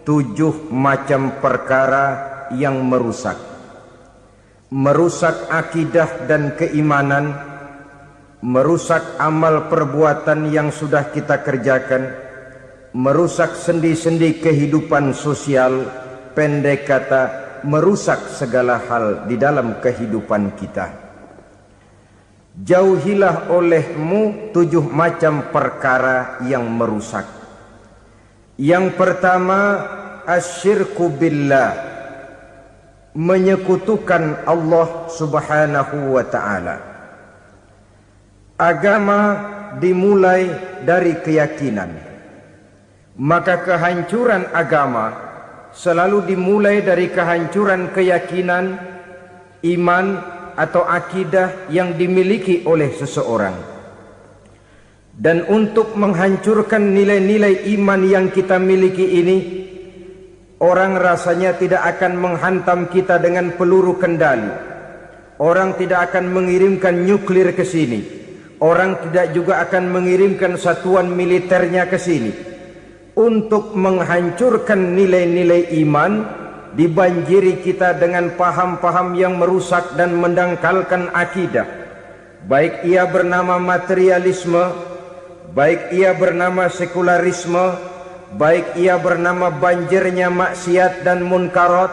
7 macam perkara yang merusak akidah dan keimanan, merusak amal perbuatan yang sudah kita kerjakan, merusak sendi-sendi kehidupan sosial, pendek kata merusak segala hal di dalam kehidupan kita. Jauhilah olehmu 7 macam perkara yang merusak. Yang pertama, asyirku billah, menyekutukan Allah subhanahu wa ta'ala. Agama dimulai dari keyakinan, maka kehancuran agama selalu dimulai dari kehancuran keyakinan, iman atau akidah yang dimiliki oleh seseorang. Dan untuk menghancurkan nilai-nilai iman yang kita miliki ini, orang rasanya tidak akan menghantam kita dengan peluru kendali. Orang tidak akan mengirimkan nuklir ke sini. Orang tidak juga akan mengirimkan satuan militernya ke sini. Untuk menghancurkan nilai-nilai iman, dibanjiri kita dengan paham-paham yang merusak dan mendangkalkan akidah. Baik ia bernama materialisme, baik ia bernama sekularisme, baik ia bernama banjirnya maksiat dan munkarat,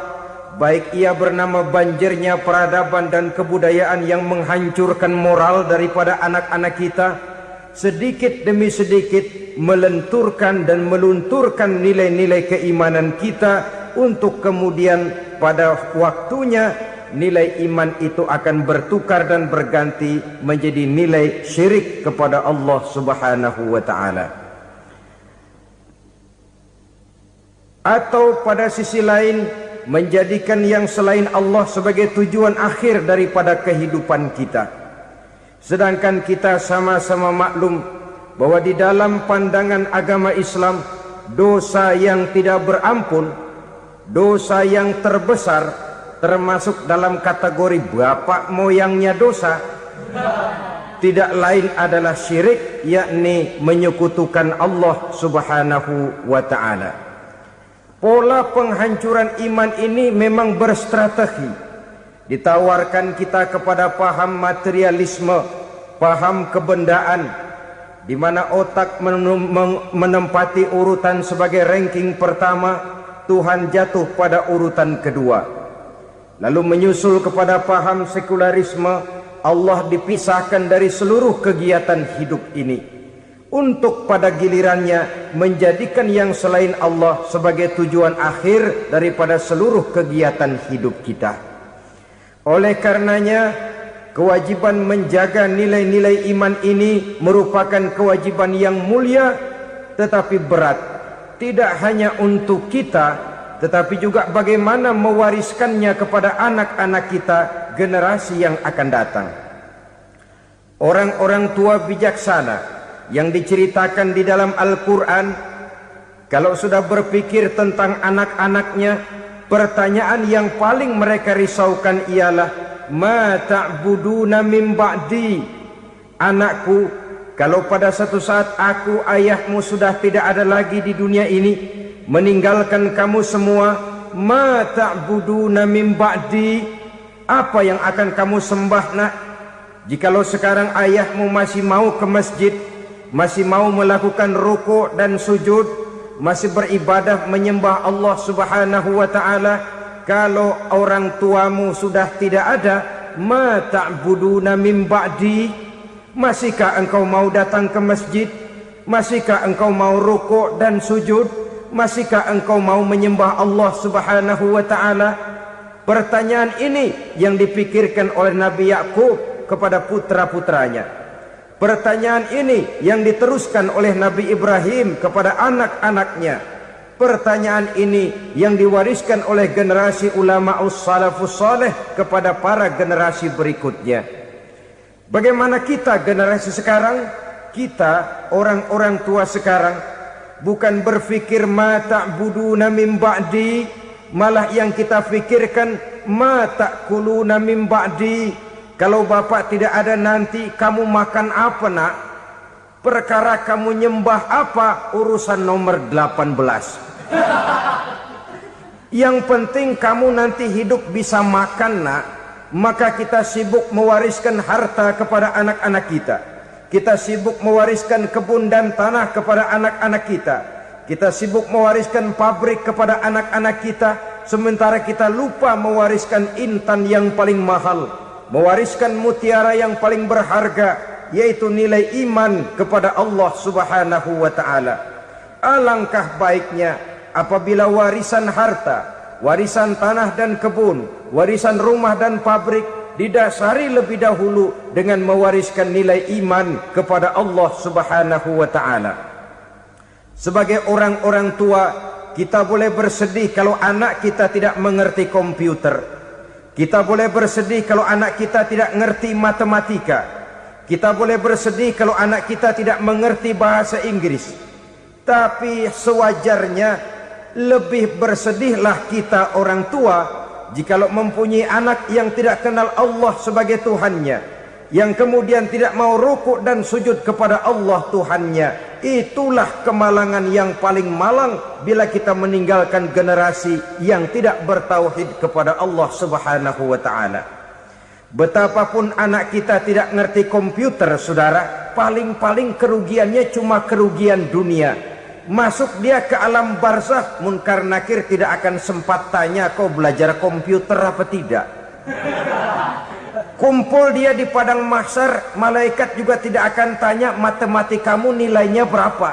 baik ia bernama banjirnya peradaban dan kebudayaan yang menghancurkan moral daripada anak-anak kita, sedikit demi sedikit melenturkan dan melunturkan nilai-nilai keimanan kita, untuk kemudian pada waktunya nilai iman itu akan bertukar dan berganti menjadi nilai syirik kepada Allah subhanahu wa ta'ala. Atau pada sisi lain, menjadikan yang selain Allah sebagai tujuan akhir daripada kehidupan kita. Sedangkan kita sama-sama maklum bahwa di dalam pandangan agama Islam, dosa yang tidak berampun, dosa yang terbesar, termasuk dalam kategori bapak moyangnya dosa, tidak lain adalah syirik, yakni menyekutukan Allah subhanahu wa ta'ala. Pola penghancuran iman ini memang berstrategi. Ditawarkan kita kepada paham materialisme, paham kebendaan, di mana otak menempati urutan sebagai ranking pertama, Tuhan jatuh pada urutan kedua. Lalu menyusul kepada paham sekularisme, Allah dipisahkan dari seluruh kegiatan hidup ini, untuk pada gilirannya menjadikan yang selain Allah sebagai tujuan akhir daripada seluruh kegiatan hidup kita. Oleh karenanya, kewajiban menjaga nilai-nilai iman ini merupakan kewajiban yang mulia tetapi berat, tidak hanya untuk kita, tetapi juga bagaimana mewariskannya kepada anak-anak kita, generasi yang akan datang. Orang-orang tua bijaksana yang diceritakan di dalam Al-Quran, kalau sudah berpikir tentang anak-anaknya, pertanyaan yang paling mereka risaukan ialah, ma ta'buduna min ba'di. Anakku, kalau pada satu saat aku, ayahmu sudah tidak ada lagi di dunia ini, meninggalkan kamu semua, ma ta'buduna min ba'di, apa yang akan kamu sembah nak? Jikalau sekarang ayahmu masih mau ke masjid, masih mau melakukan rukuk dan sujud, masih beribadah menyembah Allah subhanahu wa ta'ala, kalau orang tuamu sudah tidak ada, ma ta'buduna min ba'di, masihkah engkau mau datang ke masjid? Masihkah engkau mau rukuk dan sujud? Masihkah engkau mau menyembah Allah subhanahu wa ta'ala? Pertanyaan ini yang dipikirkan oleh Nabi Yakub kepada putra-putranya. Pertanyaan ini yang diteruskan oleh Nabi Ibrahim kepada anak-anaknya. Pertanyaan ini yang diwariskan oleh generasi ulama salafus saleh kepada para generasi berikutnya. Bagaimana kita generasi sekarang? Kita orang-orang tua sekarang bukan berfikir ma ta'buduna min ba'di, malah yang kita fikirkan ma ta'kuluna min ba'di. Kalau bapak tidak ada nanti kamu makan apa nak? Perkara kamu nyembah apa? Urusan nomor 18. Yang penting kamu nanti hidup bisa makan, nak. Maka kita sibuk mewariskan harta kepada anak-anak kita. Kita sibuk mewariskan kebun dan tanah kepada anak-anak kita. Kita sibuk mewariskan pabrik kepada anak-anak kita, sementara kita lupa mewariskan intan yang paling mahal, mewariskan mutiara yang paling berharga, yaitu nilai iman kepada Allah Subhanahu wa ta'ala. Alangkah baiknya apabila warisan harta, warisan tanah dan kebun, warisan rumah dan pabrik didasari lebih dahulu dengan mewariskan nilai iman kepada Allah Subhanahu wa ta'ala. Sebagai orang-orang tua, kita boleh bersedih kalau anak kita tidak mengerti komputer. Kita boleh bersedih kalau anak kita tidak mengerti matematika. Kita boleh bersedih kalau anak kita tidak mengerti bahasa Inggris. Tapi sewajarnya lebih bersedihlah kita orang tua jikalau mempunyai anak yang tidak kenal Allah sebagai Tuhannya, yang kemudian tidak mau rukuk dan sujud kepada Allah Tuhannya. Itulah kemalangan yang paling malang bila kita meninggalkan generasi yang tidak bertauhid kepada Allah Subhanahu wa ta'ala. Betapapun anak kita tidak ngerti komputer, saudara, paling-paling kerugiannya cuma kerugian dunia. Masuk dia ke alam barzakh, munkar nakir tidak akan sempat tanya kau belajar komputer apa tidak. Kumpul dia di padang mahsyar, malaikat juga tidak akan tanya matematikamu nilainya berapa.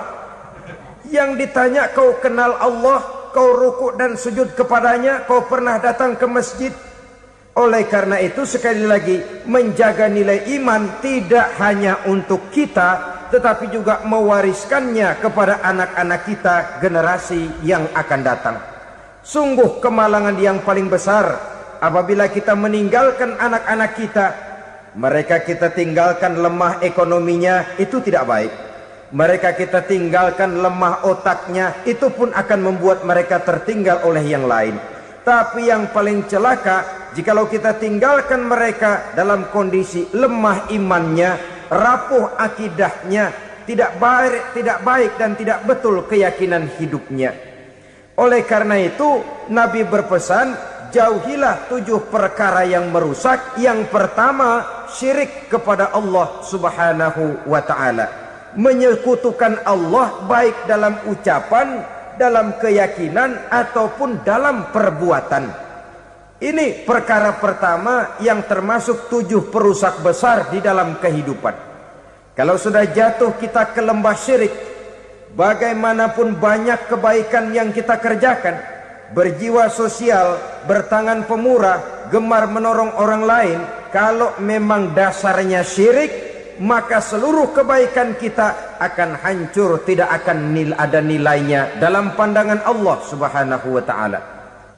Yang ditanya kau kenal Allah, kau rukuk dan sujud kepadanya, kau pernah datang ke masjid. Oleh karena itu sekali lagi, menjaga nilai iman tidak hanya untuk kita, tetapi juga mewariskannya kepada anak-anak kita, generasi yang akan datang. Sungguh kemalangan yang paling besar apabila kita meninggalkan anak-anak kita. Mereka kita tinggalkan lemah ekonominya, itu tidak baik. Mereka kita tinggalkan lemah otaknya, itu pun akan membuat mereka tertinggal oleh yang lain. Tapi yang paling celaka, jikalau kita tinggalkan mereka dalam kondisi lemah imannya, rapuh akidahnya, tidak baik dan tidak betul keyakinan hidupnya. Oleh karena itu Nabi berpesan, jauhilah 7 perkara yang merusak. Yang pertama, syirik kepada Allah Subhanahu wa ta'ala. Menyekutukan Allah baik dalam ucapan, dalam keyakinan, ataupun dalam perbuatan. Ini perkara pertama yang termasuk 7 perusak besar di dalam kehidupan. Kalau sudah jatuh kita ke lembah syirik, bagaimanapun banyak kebaikan yang kita kerjakan, berjiwa sosial, bertangan pemurah, gemar menolong orang lain, kalau memang dasarnya syirik, maka seluruh kebaikan kita akan hancur, tidak akan ada nilainya dalam pandangan Allah Subhanahu wa ta'ala.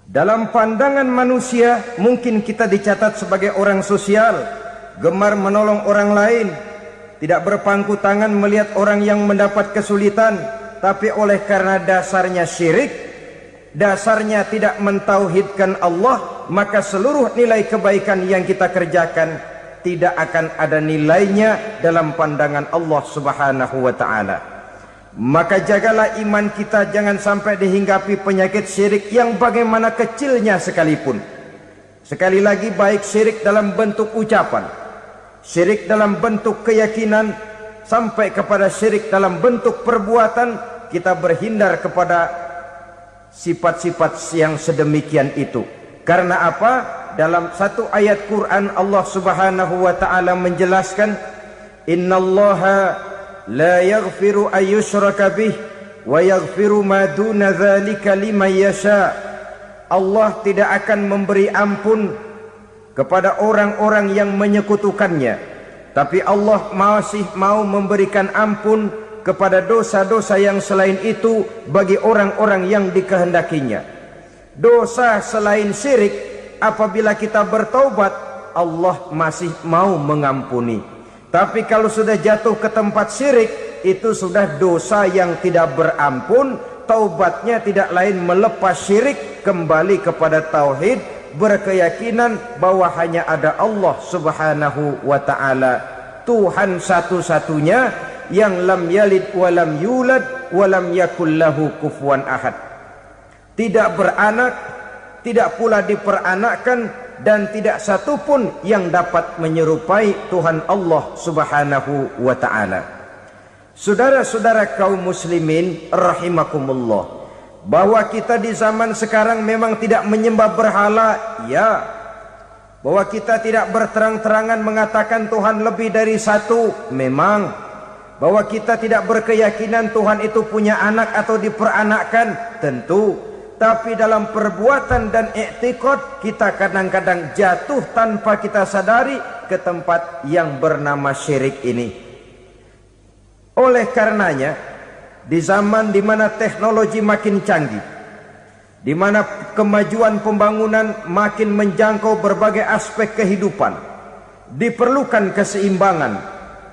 Dalam pandangan manusia, mungkin kita dicatat sebagai orang sosial, gemar menolong orang lain, tidak berpangku tangan melihat orang yang mendapat kesulitan. Tapi oleh karena dasarnya syirik, dasarnya tidak mentauhidkan Allah, maka seluruh nilai kebaikan yang kita kerjakan tidak akan ada nilainya dalam pandangan Allah Subhanahu wa ta'ala. Maka jagalah iman kita, jangan sampai dihinggapi penyakit syirik yang bagaimana kecilnya sekalipun. Sekali lagi, baik syirik dalam bentuk ucapan, syirik dalam bentuk keyakinan, sampai kepada syirik dalam bentuk perbuatan, kita berhindar kepada sifat-sifat yang sedemikian itu. Karena apa? Dalam satu ayat Quran Allah Subhanahu wa ta'ala menjelaskan, innallaha la yaghfiru ayyushraka bih wa yaghfiru ma duna dzalika liman yasha. Allah tidak akan memberi ampun kepada orang-orang yang menyekutukannya, tapi Allah masih mau memberikan ampun kepada dosa-dosa yang selain itu bagi orang-orang yang dikehendakinya. Dosa selain syirik, apabila kita bertaubat, Allah masih mau mengampuni. Tapi kalau sudah jatuh ke tempat syirik, itu sudah dosa yang tidak berampun. Taubatnya tidak lain melepas syirik, kembali kepada tauhid, berkeyakinan bahwa hanya ada Allah Subhanahu wa ta'ala, Tuhan satu-satunya, yang lam yalid walam yulad walam yakul lahu kufuwan ahad. Tidak beranak, tidak pula diperanakkan, dan tidak satu pun yang dapat menyerupai Tuhan Allah Subhanahu wa ta'ala. Saudara-saudara kaum muslimin rahimakumullah, bahwa kita di zaman sekarang memang tidak menyembah berhala, ya. Bahwa kita tidak berterang-terangan mengatakan Tuhan lebih dari satu, memang. Bahwa kita tidak berkeyakinan Tuhan itu punya anak atau diperanakkan, tentu. Tapi dalam perbuatan dan i'tiqad kita kadang-kadang jatuh tanpa kita sadari ke tempat yang bernama syirik ini. Oleh karenanya, di zaman di mana teknologi makin canggih, di mana kemajuan pembangunan makin menjangkau berbagai aspek kehidupan, diperlukan keseimbangan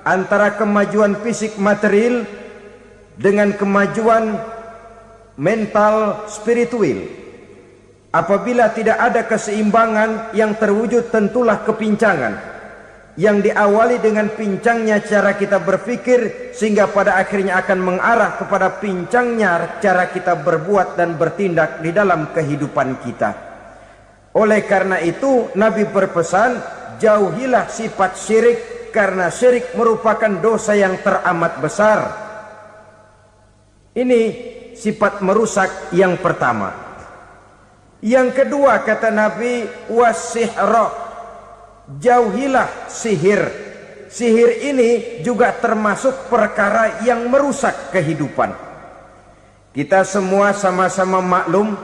antara kemajuan fisik material dengan kemajuan mental spiritual. Apabila tidak ada keseimbangan, yang terwujud tentulah kepincangan, yang diawali dengan pincangnya cara kita berpikir, sehingga pada akhirnya akan mengarah kepada pincangnya cara kita berbuat dan bertindak di dalam kehidupan kita. Oleh karena itu Nabi berpesan, jauhilah sifat syirik, karena syirik merupakan dosa yang teramat besar. Ini sifat merusak yang pertama. Yang kedua, kata Nabi, wasihra, jauhilah sihir. Sihir ini juga termasuk perkara yang merusak kehidupan. Kita semua sama-sama maklum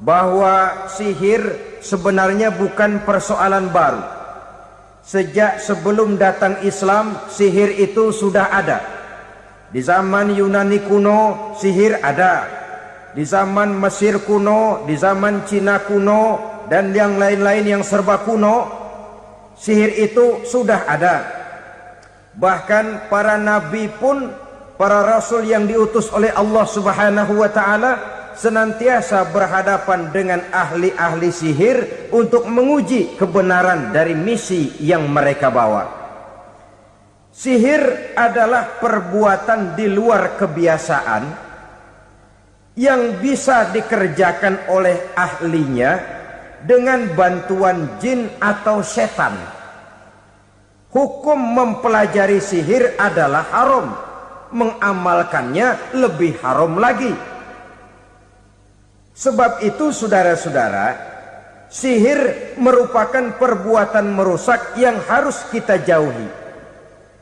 bahwa sihir sebenarnya bukan persoalan baru. Sejak sebelum datang Islam, sihir itu sudah ada. Di zaman Yunani kuno sihir ada, di zaman Mesir kuno, di zaman Cina kuno, dan yang lain-lain yang serba kuno, sihir itu sudah ada. Bahkan para nabi pun, para rasul yang diutus oleh Allah Subhanahu wa ta'ala, senantiasa berhadapan dengan ahli-ahli sihir untuk menguji kebenaran dari misi yang mereka bawa. Sihir adalah perbuatan di luar kebiasaan yang bisa dikerjakan oleh ahlinya dengan bantuan jin atau setan. Hukum mempelajari sihir adalah haram, mengamalkannya lebih haram lagi. Sebab itu saudara-saudara, sihir merupakan perbuatan merusak yang harus kita jauhi.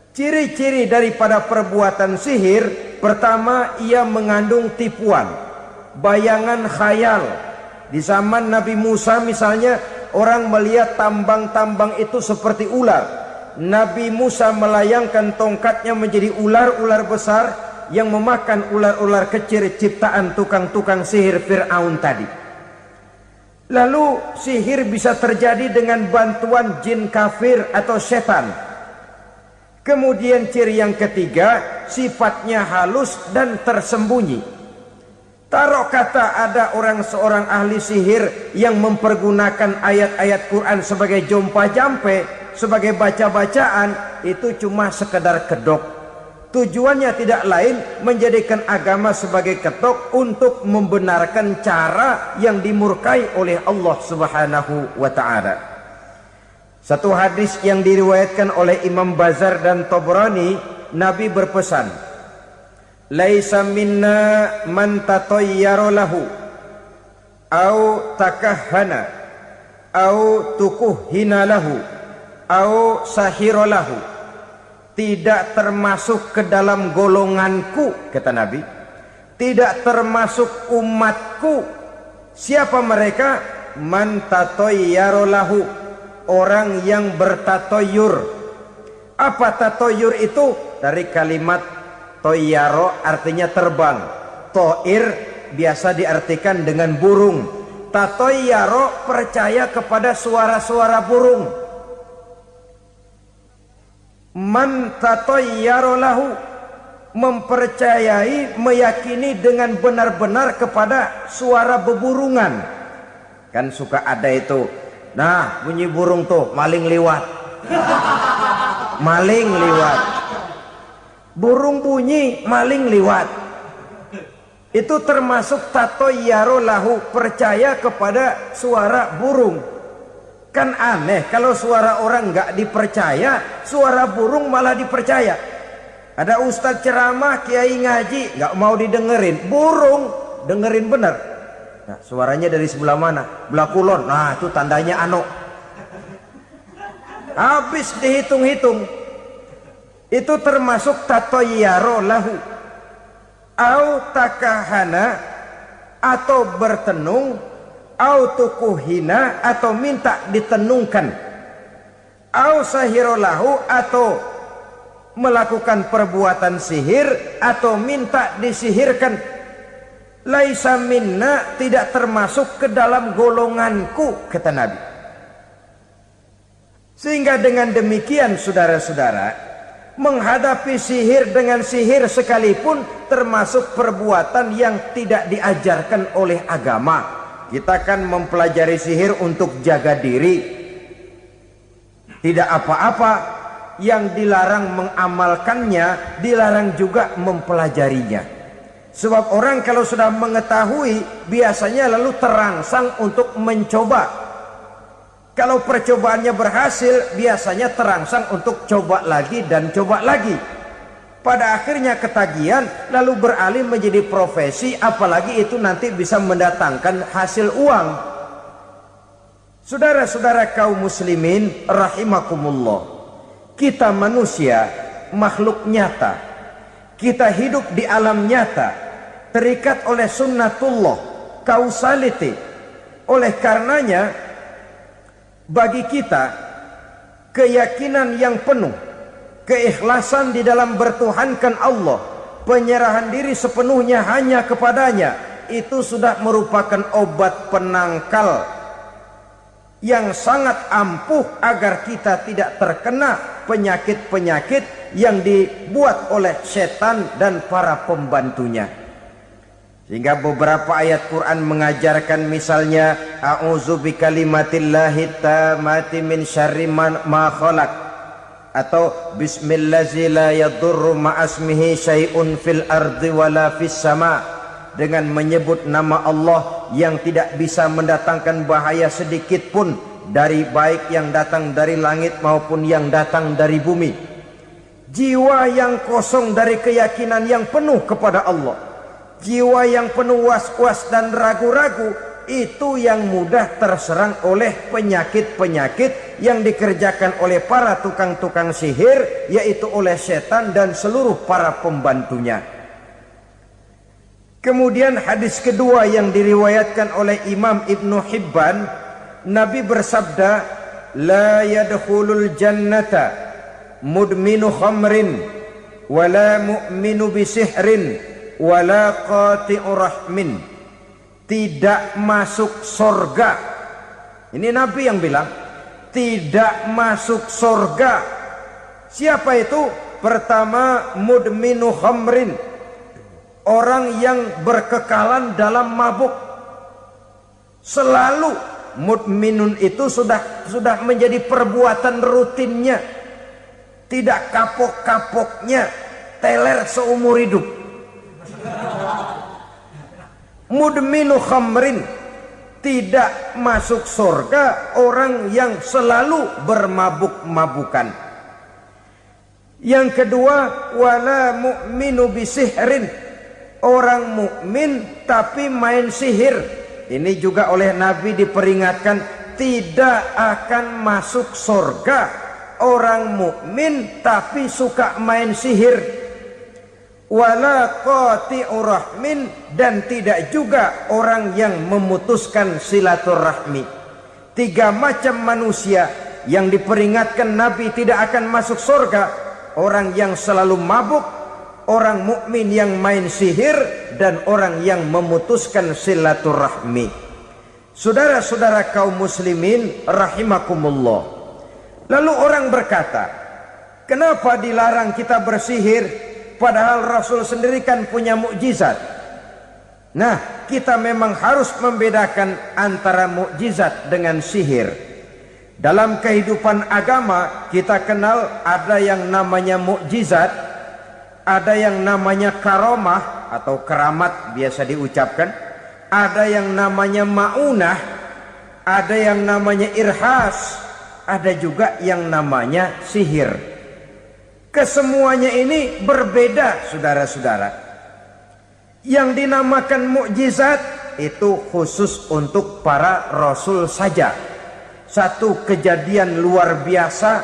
Ciri-ciri daripada perbuatan sihir, pertama, ia mengandung tipuan, bayangan khayal. Di zaman Nabi Musa misalnya, orang melihat tambang-tambang itu seperti ular. Nabi Musa melayangkan tongkatnya menjadi ular-ular besar yang memakan ular-ular kecil ciptaan tukang-tukang sihir Fir'aun tadi. Lalu sihir bisa terjadi dengan bantuan jin kafir atau setan. Kemudian ciri yang ketiga, sifatnya halus dan tersembunyi. Taruh kata ada seorang ahli sihir yang mempergunakan ayat-ayat Quran sebagai jompa-jampe, sebagai baca-bacaan, itu cuma sekedar kedok. Tujuannya tidak lain menjadikan agama sebagai ketok untuk membenarkan cara yang dimurkai oleh Allah Subhanahu wa ta'ala. Satu hadis yang diriwayatkan oleh Imam Bazar dan Tabrani, Nabi berpesan, laisa minna man tatayyara lahu au takahhana au tukuhhina lahu au sahira lahu. Tidak termasuk ke dalam golonganku, kata Nabi. Tidak termasuk umatku. Siapa mereka? Man tatayyara lahu, orang yang bertatoyur. Apa tatoyur itu? Dari kalimat toyaro, artinya terbang. Toir biasa diartikan dengan burung. Tatoyaro percaya kepada suara-suara burung. Man tatoyaro lahu, mempercayai, meyakini dengan benar-benar kepada suara beburungan. Kan suka ada itu, nah bunyi burung tuh, maling liwat. Maling liwat. Burung bunyi, maling liwat. Itu termasuk tatoyaro lahu, percaya kepada suara burung. Kan aneh kalau suara orang nggak dipercaya, suara burung malah dipercaya. Ada ustadz ceramah, kiai ngaji, nggak mau didengerin, burung dengerin bener. Nah, suaranya dari sebelah mana? Belah kulon. Nah, itu tandanya ano. Habis dihitung-hitung. Itu termasuk tatoyaro lahu. Au takahana, atau bertenung, au tukuhina, atau minta ditenungkan, au sahirolahu, atau melakukan perbuatan sihir, atau minta disihirkan. Laisa minna, tidak termasuk ke dalam golonganku, kata Nabi. Sehingga dengan demikian saudara-saudara, menghadapi sihir dengan sihir sekalipun termasuk perbuatan yang tidak diajarkan oleh agama. Kita kan mempelajari sihir untuk jaga diri, tidak apa-apa. Yang dilarang mengamalkannya, dilarang juga mempelajarinya. Sebab orang kalau sudah mengetahui, biasanya lalu terangsang untuk mencoba. Kalau percobaannya berhasil, biasanya terangsang untuk coba lagi dan coba lagi. Pada akhirnya ketagihan, lalu beralih menjadi profesi, apalagi itu nanti bisa mendatangkan hasil uang. Saudara-saudara kaum muslimin rahimakumullah, kita manusia makhluk nyata. Kita hidup di alam nyata, terikat oleh sunnatullah, causality. Oleh karenanya, bagi kita keyakinan yang penuh, keikhlasan di dalam bertuhankan Allah, penyerahan diri sepenuhnya hanya kepadanya, itu sudah merupakan obat penangkal yang sangat ampuh agar kita tidak terkena penyakit-penyakit yang dibuat oleh setan dan para pembantunya. Sehingga beberapa ayat Quran mengajarkan, misalnya a'udzu bikalimatillahi tammati min syarri ma khalaq, atau bismillazi la yadurru ma'asmihi syai'un fil ardi wala fis sama, dengan menyebut nama Allah yang tidak bisa mendatangkan bahaya sedikit pun, dari baik yang datang dari langit maupun yang datang dari bumi. Jiwa yang kosong dari keyakinan yang penuh kepada Allah, jiwa yang penuh was-was dan ragu-ragu, itu yang mudah terserang oleh penyakit-penyakit yang dikerjakan oleh para tukang-tukang sihir, yaitu oleh setan dan seluruh para pembantunya. Kemudian hadis kedua yang diriwayatkan oleh Imam Ibnu Hibban, Nabi bersabda, la yadkhulul jannata mudminu khamrin wala mu'minu bisihrin wala qati'u rahmin. Tidak masuk surga. Ini Nabi yang bilang, tidak masuk surga. Siapa itu? Pertama, mudminu khamrin, orang yang berkekalan dalam mabuk. Selalu mudminun itu sudah menjadi perbuatan rutinnya, tidak kapok-kapoknya, teler seumur hidup. Mudminu khamrin, tidak masuk surga orang yang selalu bermabuk-mabukan. Yang kedua, wala mu'minu bisihrin, orang mukmin tapi main sihir. Ini juga oleh Nabi diperingatkan, tidak akan masuk surga orang mukmin tapi suka main sihir. Wala qati'u rahmin, dan tidak juga orang yang memutuskan silaturahmi. Tiga macam manusia yang diperingatkan Nabi tidak akan masuk surga: orang yang selalu mabuk, orang mukmin yang main sihir, dan orang yang memutuskan silaturahmi. Saudara-saudara kaum muslimin rahimakumullah. Lalu orang berkata, kenapa dilarang kita bersihir? Padahal Rasul sendiri kan punya mukjizat. Nah, kita memang harus membedakan antara mukjizat dengan sihir. Dalam kehidupan agama kita kenal ada yang namanya mukjizat, Ada yang namanya karomah atau keramat biasa diucapkan. Ada yang namanya maunah. Ada yang namanya irhas. Ada juga yang namanya sihir. Kesemuanya ini berbeda, saudara-saudara. Yang dinamakan mukjizat itu khusus untuk para rasul saja. Satu kejadian luar biasa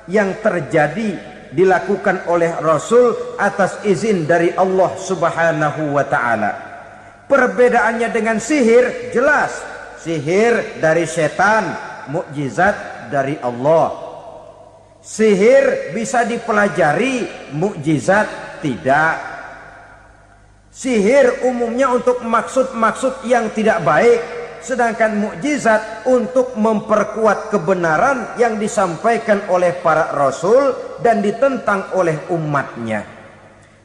yang terjadi dilakukan oleh Rasul atas izin dari Allah Subhanahu wa ta'ala. Perbedaannya dengan sihir jelas. Sihir dari setan, mukjizat dari Allah. Sihir bisa dipelajari, mukjizat tidak. Sihir umumnya untuk maksud-maksud yang tidak baik, sedangkan mukjizat untuk memperkuat kebenaran yang disampaikan oleh para rasul dan ditentang oleh umatnya.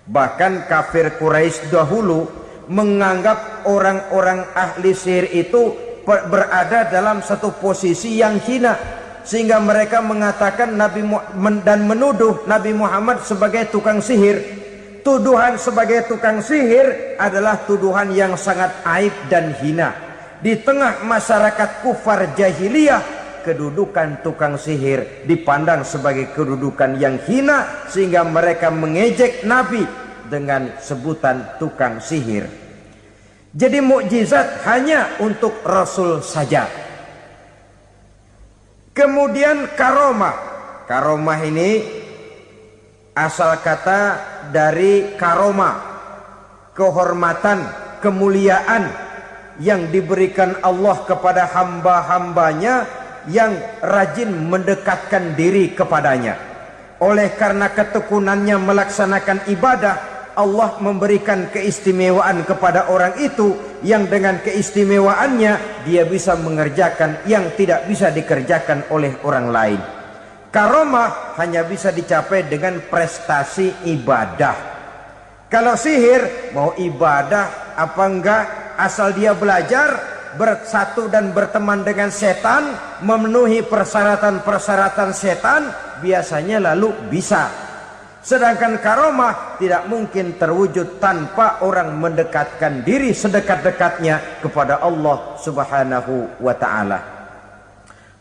Bahkan kafir Quraisy dahulu menganggap orang-orang ahli sihir itu berada dalam satu posisi yang hina, sehingga mereka mengatakan dan menuduh Nabi Muhammad sebagai tukang sihir. Tuduhan sebagai tukang sihir adalah tuduhan yang sangat aib dan hina. Di tengah masyarakat kufar jahiliyah, kedudukan tukang sihir dipandang sebagai kedudukan yang hina, sehingga mereka mengejek Nabi dengan sebutan tukang sihir. Jadi mukjizat hanya untuk Rasul saja. Kemudian karomah. Karomah ini asal kata dari karoma, kehormatan, kemuliaan yang diberikan Allah kepada hamba-hambanya yang rajin mendekatkan diri kepadanya. Oleh karena ketekunannya melaksanakan ibadah, Allah memberikan keistimewaan kepada orang itu, yang dengan keistimewaannya dia bisa mengerjakan yang tidak bisa dikerjakan oleh orang lain. Karomah hanya bisa dicapai dengan prestasi ibadah. Kalau sihir, mau ibadah apa enggak, asal dia belajar, bersatu dan berteman dengan setan, memenuhi persyaratan-persyaratan setan, biasanya lalu bisa. Sedangkan karomah tidak mungkin terwujud tanpa orang mendekatkan diri sedekat-dekatnya kepada Allah Subhanahu wa ta'ala.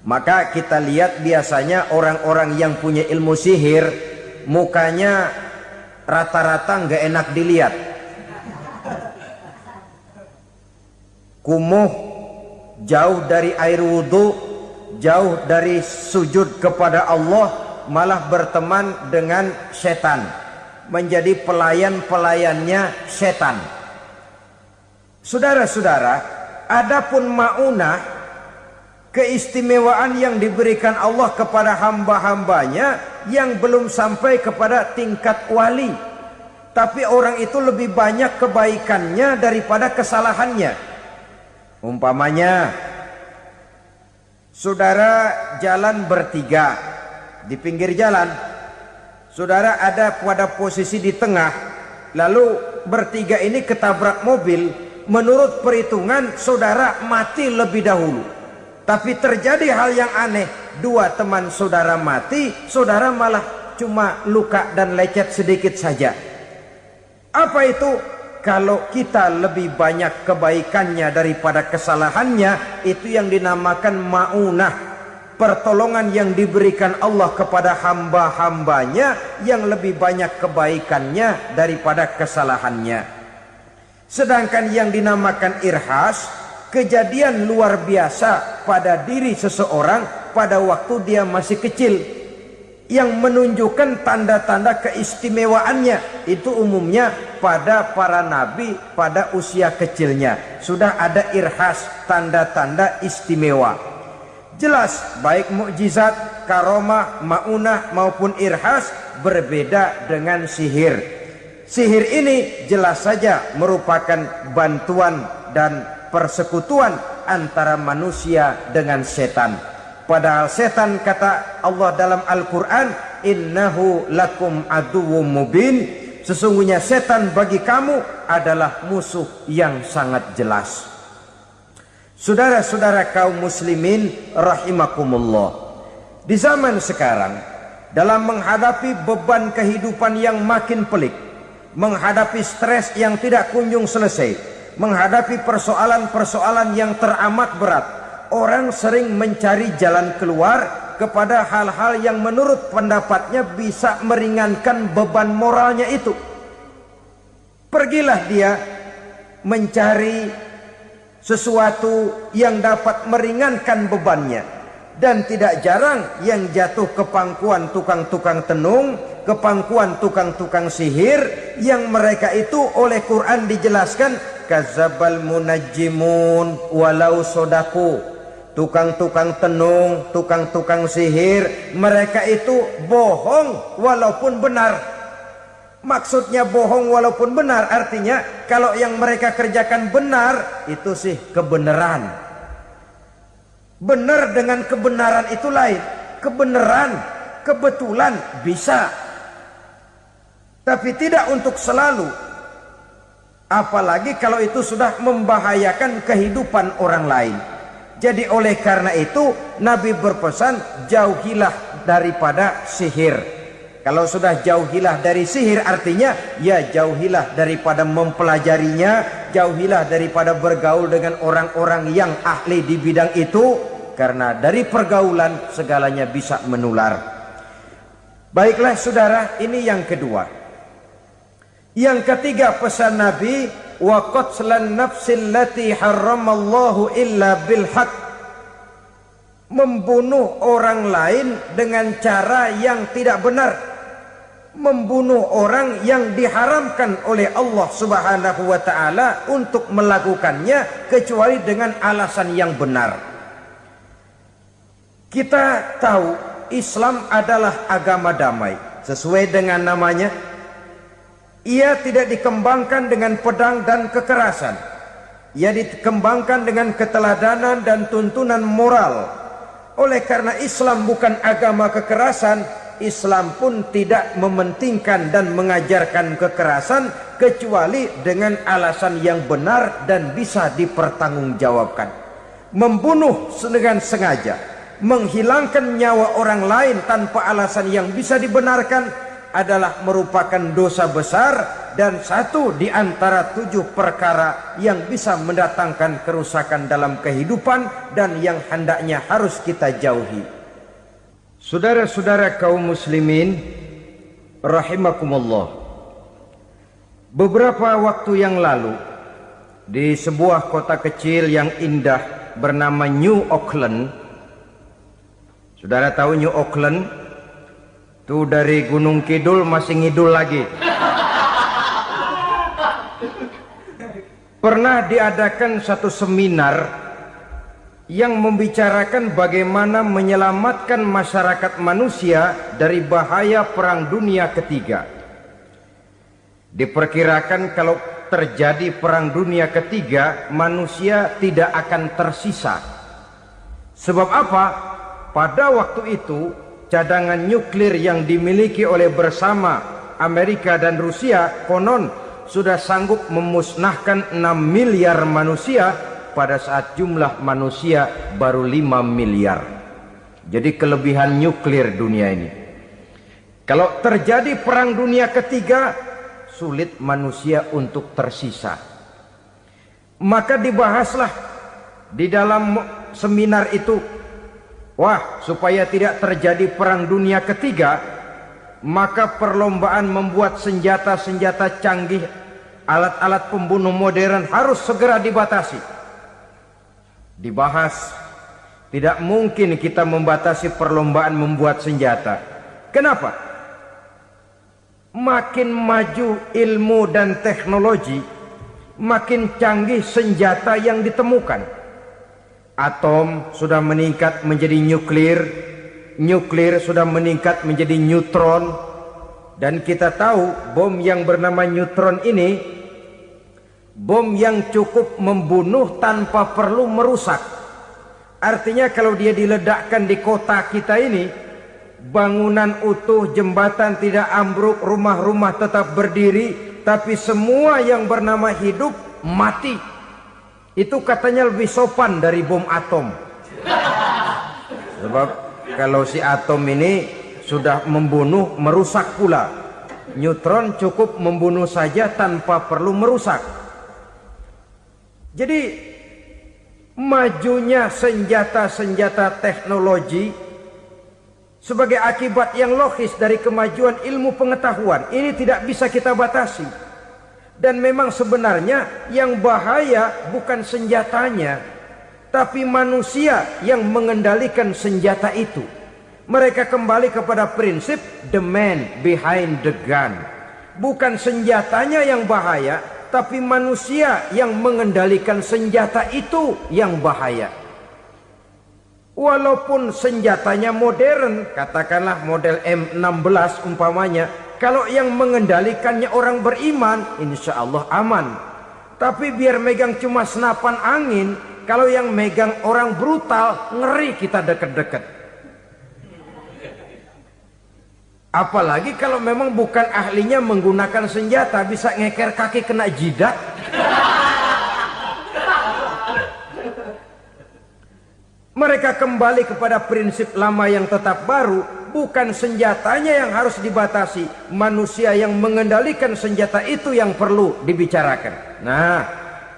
Maka kita lihat biasanya orang-orang yang punya ilmu sihir, mukanya rata-rata nggak enak dilihat. Kumuh, jauh dari air wudhu, jauh dari sujud kepada Allah, malah berteman dengan setan, menjadi pelayan-pelayannya setan. Saudara-saudara, adapun maunah, keistimewaan yang diberikan Allah kepada hamba-hambanya yang belum sampai kepada tingkat wali, tapi orang itu lebih banyak kebaikannya daripada kesalahannya. Umpamanya, saudara jalan bertiga di pinggir jalan, saudara ada pada posisi di tengah, lalu bertiga ini ketabrak mobil. Menurut perhitungan saudara mati lebih dahulu, tapi terjadi hal yang aneh, dua teman saudara mati, saudara malah cuma luka dan lecet sedikit saja. Apa itu? Kalau kita lebih banyak kebaikannya daripada kesalahannya, itu yang dinamakan maunah, pertolongan yang diberikan Allah kepada hamba-hambanya yang lebih banyak kebaikannya daripada kesalahannya. Sedangkan yang dinamakan irhas, kejadian luar biasa pada diri seseorang pada waktu dia masih kecil, yang menunjukkan tanda-tanda keistimewaannya. Itu umumnya pada para nabi pada usia kecilnya sudah ada irhas, tanda-tanda istimewa. Jelas baik mukjizat, karomah, maunah maupun irhas berbeda dengan sihir. Sihir ini jelas saja merupakan bantuan dan persekutuan antara manusia dengan setan. Padahal setan, kata Allah dalam Al-Quran, innahu lakum aduwwum mubin, sesungguhnya setan bagi kamu adalah musuh yang sangat jelas. Saudara-saudara kaum muslimin rahimakumullah, di zaman sekarang dalam menghadapi beban kehidupan yang makin pelik, menghadapi stres yang tidak kunjung selesai, menghadapi persoalan-persoalan yang teramat berat, orang sering mencari jalan keluar kepada hal-hal yang menurut pendapatnya bisa meringankan beban moralnya itu. Pergilah dia mencari sesuatu yang dapat meringankan bebannya. Dan tidak jarang yang jatuh ke pangkuan tukang-tukang tenung, ke pangkuan tukang-tukang sihir, yang mereka itu oleh Quran dijelaskan kadzabal munajjimun walau sodaku. Tukang-tukang tenung, tukang-tukang sihir, mereka itu bohong walaupun benar. Maksudnya bohong walaupun benar artinya kalau yang mereka kerjakan benar, itu sih kebenaran. Benar dengan kebenaran itu lain. Kebenaran, kebetulan bisa, tapi tidak untuk selalu. Apalagi kalau itu sudah membahayakan kehidupan orang lain. Jadi oleh karena itu Nabi berpesan, jauhilah daripada sihir. Kalau sudah jauhilah dari sihir artinya ya jauhilah daripada mempelajarinya, jauhilah daripada bergaul dengan orang-orang yang ahli di bidang itu, karena dari pergaulan segalanya bisa menular. Baiklah saudara, ini yang kedua. Yang ketiga pesan Nabi, wa qatlan nafsil lati harramallahu illa bil haqq. Membunuh orang lain dengan cara yang tidak benar. Membunuh orang yang diharamkan oleh Allah Subhanahu wa taala untuk melakukannya kecuali dengan alasan yang benar. Kita tahu Islam adalah agama damai. Sesuai dengan namanya, ia tidak dikembangkan dengan pedang dan kekerasan. Ia dikembangkan dengan keteladanan dan tuntunan moral. Oleh karena Islam bukan agama kekerasan, Islam pun tidak mementingkan dan mengajarkan kekerasan kecuali dengan alasan yang benar dan bisa dipertanggungjawabkan. Membunuh dengan sengaja, menghilangkan nyawa orang lain tanpa alasan yang bisa dibenarkan adalah merupakan dosa besar dan satu di antara 7 perkara yang bisa mendatangkan kerusakan dalam kehidupan dan yang hendaknya harus kita jauhi. Saudara-saudara kaum muslimin rahimakumullah, beberapa waktu yang lalu di sebuah kota kecil yang indah bernama New Auckland. Saudara tahu New Auckland? Itu dari Gunung Kidul masih ngidul lagi. Pernah diadakan satu seminar yang membicarakan bagaimana menyelamatkan masyarakat manusia dari bahaya Perang Dunia Ketiga. Diperkirakan kalau terjadi Perang Dunia Ketiga, manusia tidak akan tersisa. Sebab apa? Pada waktu itu cadangan nuklir yang dimiliki oleh bersama Amerika dan Rusia konon sudah sanggup memusnahkan 6 miliar manusia pada saat jumlah manusia baru 5 miliar. Jadi kelebihan nuklir dunia ini. Kalau terjadi Perang Dunia Ketiga, sulit manusia untuk tersisa. Maka dibahaslah di dalam seminar itu, wah, supaya tidak terjadi Perang Dunia Ketiga, maka perlombaan membuat senjata-senjata canggih, alat-alat pembunuh modern harus segera dibatasi. Dibahas, tidak mungkin kita membatasi perlombaan membuat senjata. Kenapa? Makin maju ilmu dan teknologi, makin canggih senjata yang ditemukan. Atom sudah meningkat menjadi nuklir, nuklir sudah meningkat menjadi neutron, dan kita tahu bom yang bernama neutron ini bom yang cukup membunuh tanpa perlu merusak. Artinya kalau dia diledakkan di kota kita ini, bangunan utuh, jembatan tidak ambruk, rumah-rumah tetap berdiri, tapi semua yang bernama hidup mati. Itu katanya lebih sopan dari bom atom. Sebab kalau si atom ini sudah membunuh, merusak pula. Neutron cukup membunuh saja tanpa perlu merusak. Jadi majunya senjata-senjata teknologi sebagai akibat yang logis dari kemajuan ilmu pengetahuan ini tidak bisa kita batasi. Dan memang sebenarnya yang bahaya bukan senjatanya, tapi manusia yang mengendalikan senjata itu. Mereka kembali kepada prinsip the man behind the gun. Bukan senjatanya yang bahaya, tapi manusia yang mengendalikan senjata itu yang bahaya. Walaupun senjatanya modern, katakanlah model M16 umpamanya, kalau yang mengendalikannya orang beriman, insya Allah aman. Tapi biar megang cuma senapan angin, kalau yang megang orang brutal, ngeri kita deket-deket. Apalagi kalau memang bukan ahlinya menggunakan senjata, bisa ngeker kaki kena jidat. Mereka kembali kepada prinsip lama yang tetap baru. Bukan senjatanya yang harus dibatasi, manusia yang mengendalikan senjata itu yang perlu dibicarakan. Nah,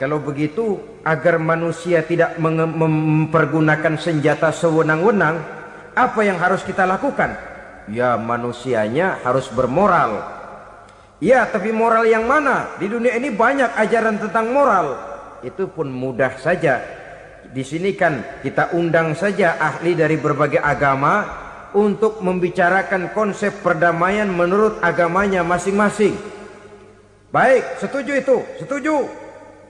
kalau begitu, agar manusia tidak mempergunakan senjata sewenang-wenang, apa yang harus kita lakukan? Ya, manusianya harus bermoral. Ya, tapi moral yang mana? Di dunia ini banyak ajaran tentang moral. Itu pun mudah saja. Di sini kan kita undang saja ahli dari berbagai agama untuk membicarakan konsep perdamaian menurut agamanya masing-masing. Baik, setuju itu? Setuju.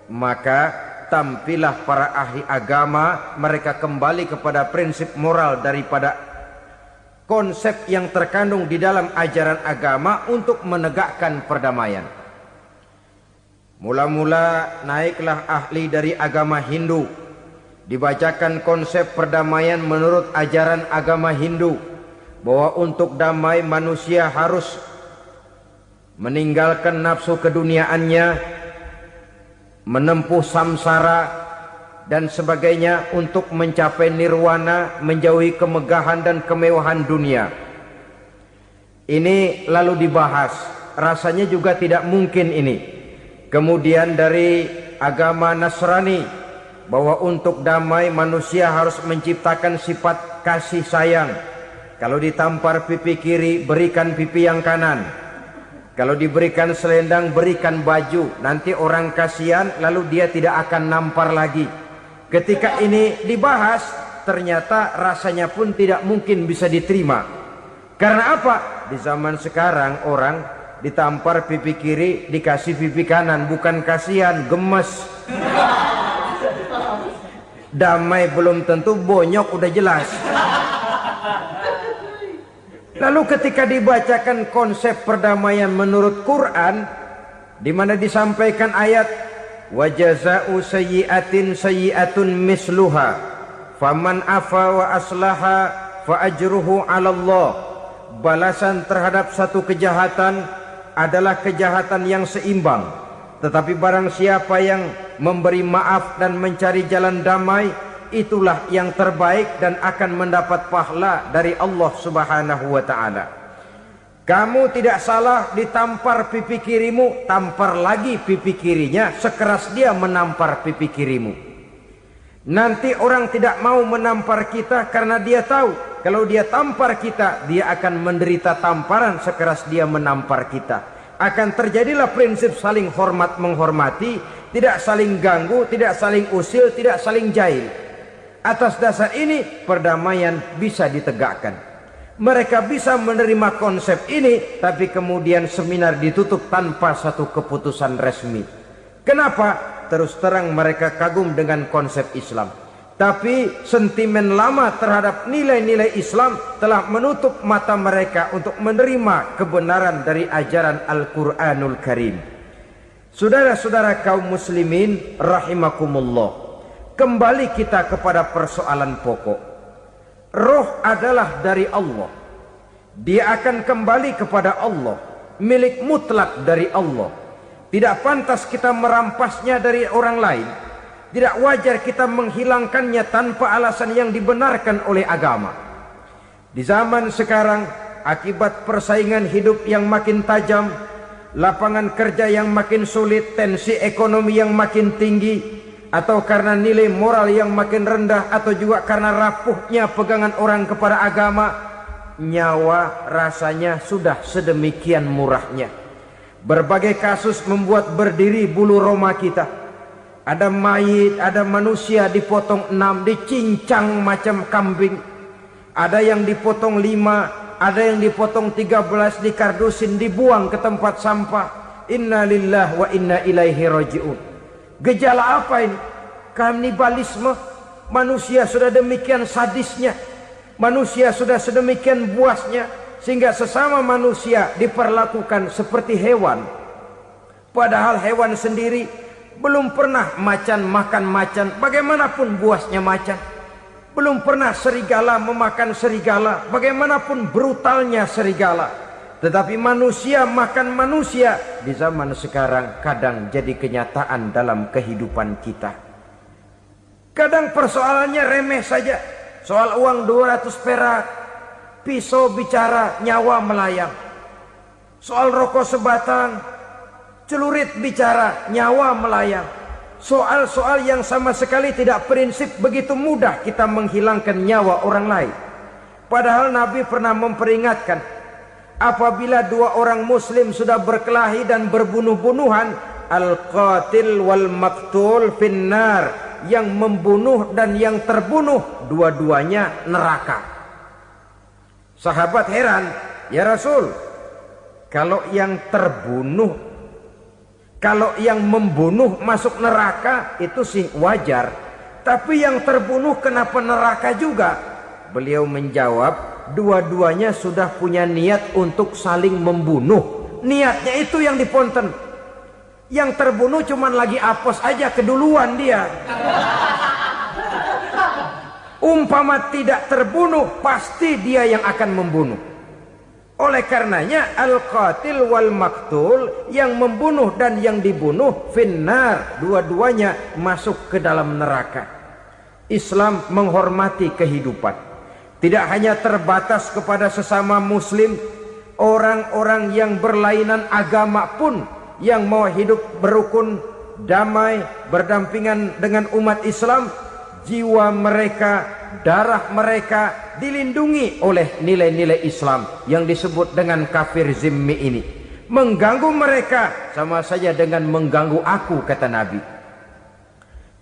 Maka tampillah para ahli agama, mereka kembali kepada prinsip moral daripada konsep yang terkandung di dalam ajaran agama untuk menegakkan perdamaian. Mula-mula naiklah ahli dari agama Hindu, dibacakan konsep perdamaian menurut ajaran agama Hindu, bahwa untuk damai manusia harus meninggalkan nafsu keduniaannya, menempuh samsara dan sebagainya untuk mencapai nirwana, menjauhi kemegahan dan kemewahan dunia. Ini lalu dibahas, rasanya juga tidak mungkin ini. Kemudian dari agama Nasrani, bahwa untuk damai manusia harus menciptakan sifat kasih sayang. Kalau ditampar pipi kiri, berikan pipi yang kanan. Kalau diberikan selendang, berikan baju. Nanti orang kasihan, lalu dia tidak akan nampar lagi. Ketika ini dibahas, ternyata rasanya pun tidak mungkin bisa diterima. Karena apa? Di zaman sekarang orang ditampar pipi kiri, dikasih pipi kanan. Bukan kasihan, gemes. Damai belum tentu, bonyok udah jelas. Lalu ketika dibacakan konsep perdamaian menurut Quran, di mana disampaikan ayat wa jazaa'u sayyi'atin sayyi'atun misluha faman afa wa aslaha fa ajruhu 'ala Allah. Balasan terhadap satu kejahatan adalah kejahatan yang seimbang, tetapi barang siapa yang memberi maaf dan mencari jalan damai, itulah yang terbaik dan akan mendapat pahala dari Allah Subhanahu wa ta'ala. Kamu tidak salah ditampar pipi kirimu, tampar lagi pipi kirinya sekeras dia menampar pipi kirimu. Nanti orang tidak mau menampar kita karena dia tahu kalau dia tampar kita, dia akan menderita tamparan sekeras dia menampar kita. Akan terjadilah prinsip saling hormat menghormati, tidak saling ganggu, tidak saling usil, tidak saling jahil. Atas dasar ini perdamaian bisa ditegakkan. Mereka bisa menerima konsep ini, tapi kemudian seminar ditutup tanpa satu keputusan resmi. Kenapa? Terus terang mereka kagum dengan konsep Islam, tapi sentimen lama terhadap nilai-nilai Islam telah menutup mata mereka untuk menerima kebenaran dari ajaran Al-Quranul Karim. Saudara-saudara kaum muslimin rahimakumullah, kembali kita kepada persoalan pokok. Roh adalah dari Allah. Dia akan kembali kepada Allah, milik mutlak dari Allah. Tidak pantas kita merampasnya dari orang lain. Tidak wajar kita menghilangkannya tanpa alasan yang dibenarkan oleh agama. Di zaman sekarang akibat persaingan hidup yang makin tajam, lapangan kerja yang makin sulit, tensi ekonomi yang makin tinggi, atau karena nilai moral yang makin rendah, atau juga karena rapuhnya pegangan orang kepada agama, nyawa rasanya sudah sedemikian murahnya. Berbagai kasus membuat berdiri bulu roma kita. Ada mayit, ada manusia dipotong 6, dicincang macam kambing. Ada yang dipotong 5, ada yang dipotong 13, dikardusin, dibuang ke tempat sampah. Inna lillahi wa inna ilaihi raji'un. Gejala apa ini? Kanibalisme. Manusia sudah demikian sadisnya, manusia sudah sedemikian buasnya, sehingga sesama manusia diperlakukan seperti hewan. Padahal hewan sendiri belum pernah macan makan macan, bagaimanapun buasnya macan. Belum pernah serigala memakan serigala, bagaimanapun brutalnya serigala. Tetapi manusia makan manusia di zaman sekarang kadang jadi kenyataan dalam kehidupan kita. Kadang persoalannya remeh saja. Soal uang 200 perak, pisau bicara, nyawa melayang. Soal rokok sebatang, celurit bicara, nyawa melayang. Soal-soal yang sama sekali tidak prinsip, begitu mudah kita menghilangkan nyawa orang lain. Padahal Nabi pernah memperingatkan, apabila 2 orang muslim sudah berkelahi dan berbunuh-bunuhan, al-qatil wal maktul finnar, yang membunuh dan yang terbunuh dua-duanya neraka. Sahabat heran, ya Rasul, kalau yang terbunuh, kalau yang membunuh masuk neraka itu sih wajar, tapi yang terbunuh kenapa neraka juga? Beliau menjawab, dua-duanya sudah punya niat untuk saling membunuh. Niatnya itu yang diponten. Yang terbunuh cuman lagi apes aja, keduluan dia. Umpama tidak terbunuh, pasti dia yang akan membunuh. Oleh karenanya al-qatil wal maktul, yang membunuh dan yang dibunuh finnar, dua-duanya masuk ke dalam neraka. Islam menghormati kehidupan, tidak hanya terbatas kepada sesama muslim, orang-orang yang berlainan agama pun yang mau hidup berukun, damai, berdampingan dengan umat Islam, jiwa mereka, darah mereka dilindungi oleh nilai-nilai Islam yang disebut dengan kafir zimmi ini. Mengganggu mereka sama saja dengan mengganggu aku, kata Nabi.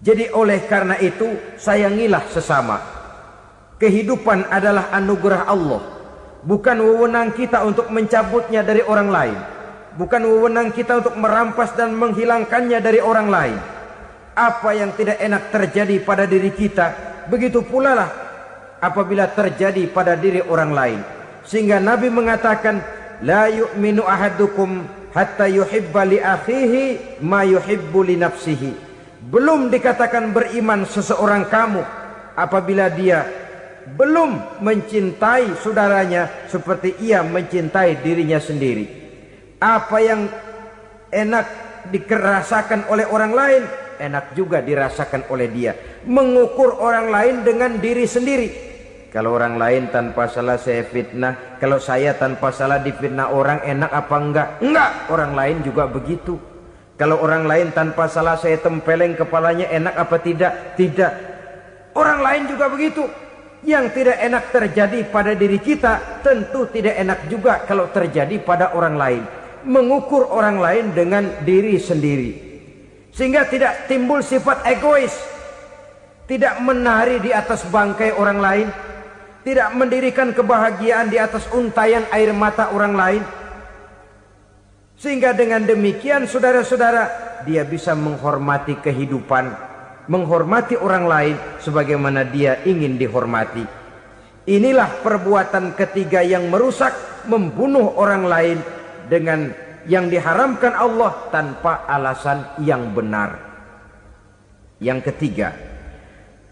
Jadi oleh karena itu, sayangilah sesama. Kehidupan adalah anugerah Allah, bukan wewenang kita untuk mencabutnya dari orang lain, bukan wewenang kita untuk merampas dan menghilangkannya dari orang lain. Apa yang tidak enak terjadi pada diri kita, begitu pula lah apabila terjadi pada diri orang lain. Sehingga Nabi mengatakan, la yu'minu ahadukum hatta yuhibba li akhihi ma yuhibbu li nafsihi. Belum dikatakan beriman seseorang kamu apabila dia belum mencintai saudaranya seperti ia mencintai dirinya sendiri. Apa yang enak dirasakan oleh orang lain, enak juga dirasakan oleh dia. Mengukur orang lain dengan diri sendiri. Kalau orang lain tanpa salah saya fitnah, kalau saya tanpa salah difitnah orang, enak apa enggak? Enggak, orang lain juga begitu. Kalau orang lain tanpa salah saya tempeleng kepalanya, enak apa tidak? Tidak. Orang lain juga begitu. Yang tidak enak terjadi pada diri kita, tentu tidak enak juga kalau terjadi pada orang lain. Mengukur orang lain dengan diri sendiri, sehingga tidak timbul sifat egois, tidak menari di atas bangkai orang lain, tidak mendirikan kebahagiaan di atas untayan air mata orang lain. Sehingga dengan demikian saudara-saudara, dia bisa menghormati kehidupan, menghormati orang lain sebagaimana dia ingin dihormati. Inilah perbuatan ketiga yang merusak, membunuh orang lain dengan yang diharamkan Allah tanpa alasan yang benar. Yang ketiga.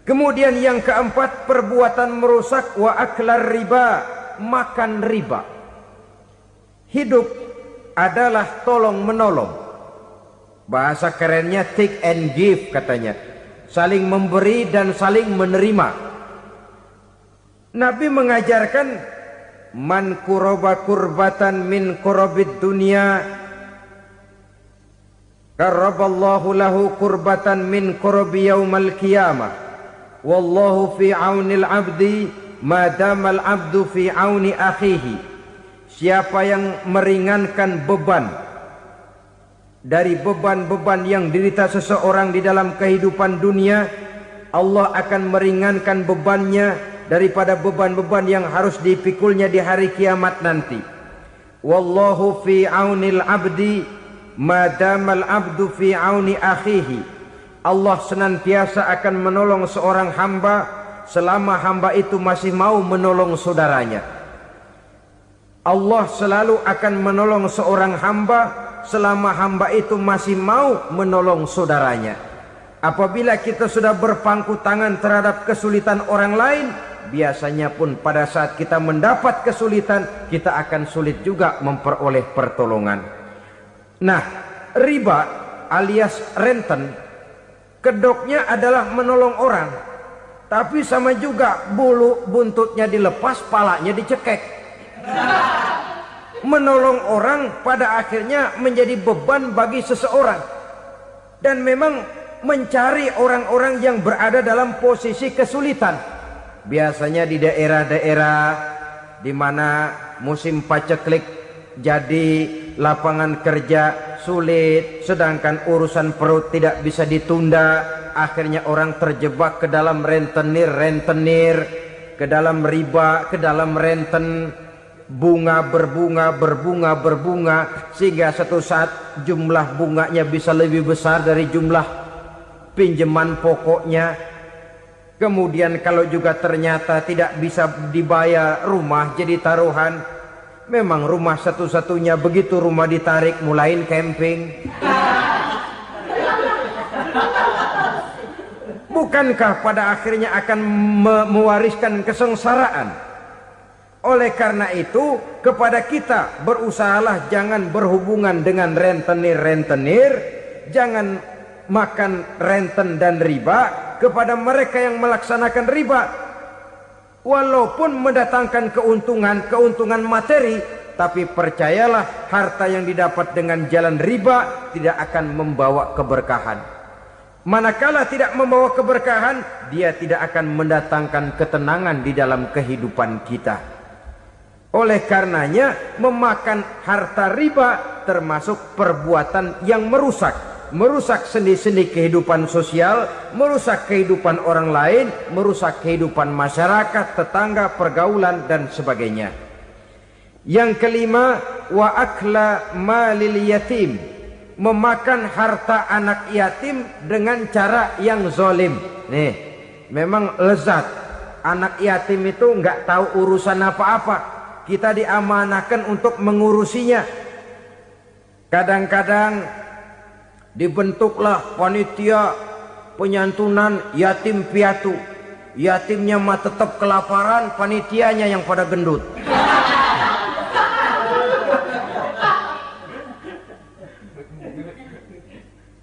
Kemudian yang keempat, perbuatan merusak wa aklar riba, makan riba. Hidup adalah tolong menolong. Bahasa kerennya take and give katanya. Saling memberi dan saling menerima. Nabi mengajarkan man kuraba kurbatan min kurabid dunya karaballahu lahu kurbatan min kurabi yaumal qiyamah. Wallahu fi aunil abdi madamal abdu fi auni akhihi. Siapa yang meringankan beban dari beban-beban yang derita seseorang di dalam kehidupan dunia, Allah akan meringankan bebannya daripada beban-beban yang harus dipikulnya di hari kiamat nanti. Wallahu fi aunil abdi madamal abdu fi auni akhihi. Allah senantiasa akan menolong seorang hamba selama hamba itu masih mau menolong saudaranya. Allah selalu akan menolong seorang hamba selama hamba itu masih mau menolong saudaranya. Apabila kita sudah berpangku tangan terhadap kesulitan orang lain, biasanya pun pada saat kita mendapat kesulitan, kita akan sulit juga memperoleh pertolongan. Nah, riba alias renten, kedoknya adalah menolong orang, tapi sama juga bulu buntutnya dilepas, palanya dicekek. Menolong orang pada akhirnya menjadi beban bagi seseorang, dan memang mencari orang-orang yang berada dalam posisi kesulitan. Biasanya di daerah-daerah di mana musim paceklik, jadi lapangan kerja sulit, sedangkan urusan perut tidak bisa ditunda. Akhirnya orang terjebak ke dalam rentenir, ke dalam riba, ke dalam renten. Bunga berbunga, sehingga satu saat jumlah bunganya bisa lebih besar dari jumlah pinjaman pokoknya. Kemudian kalau juga ternyata tidak bisa dibayar, rumah jadi taruhan. Memang rumah satu-satunya, begitu rumah ditarik mulain camping. Bukankah pada akhirnya akan mewariskan kesengsaraan? Oleh karena itu, kepada kita berusahalah jangan berhubungan dengan rentenir, jangan makan renten dan riba. Kepada mereka yang melaksanakan riba, walaupun mendatangkan keuntungan materi, tapi percayalah, harta yang didapat dengan jalan riba tidak akan membawa keberkahan. Manakala tidak membawa keberkahan, dia tidak akan mendatangkan ketenangan di dalam kehidupan kita. Oleh karenanya, memakan harta riba termasuk perbuatan yang merusak sendi-sendi kehidupan sosial, merusak kehidupan orang lain, merusak kehidupan masyarakat, tetangga, pergaulan, dan sebagainya. Yang kelima, wa akla malil yatim, memakan harta anak yatim dengan cara yang zalim. Nih, memang lezat. Anak yatim itu nggak tahu urusan apa-apa. Kita diamanahkan untuk mengurusinya. Kadang-kadang dibentuklah panitia penyantunan yatim piatu. Yatimnya mah tetap kelaparan, panitianya yang pada gendut.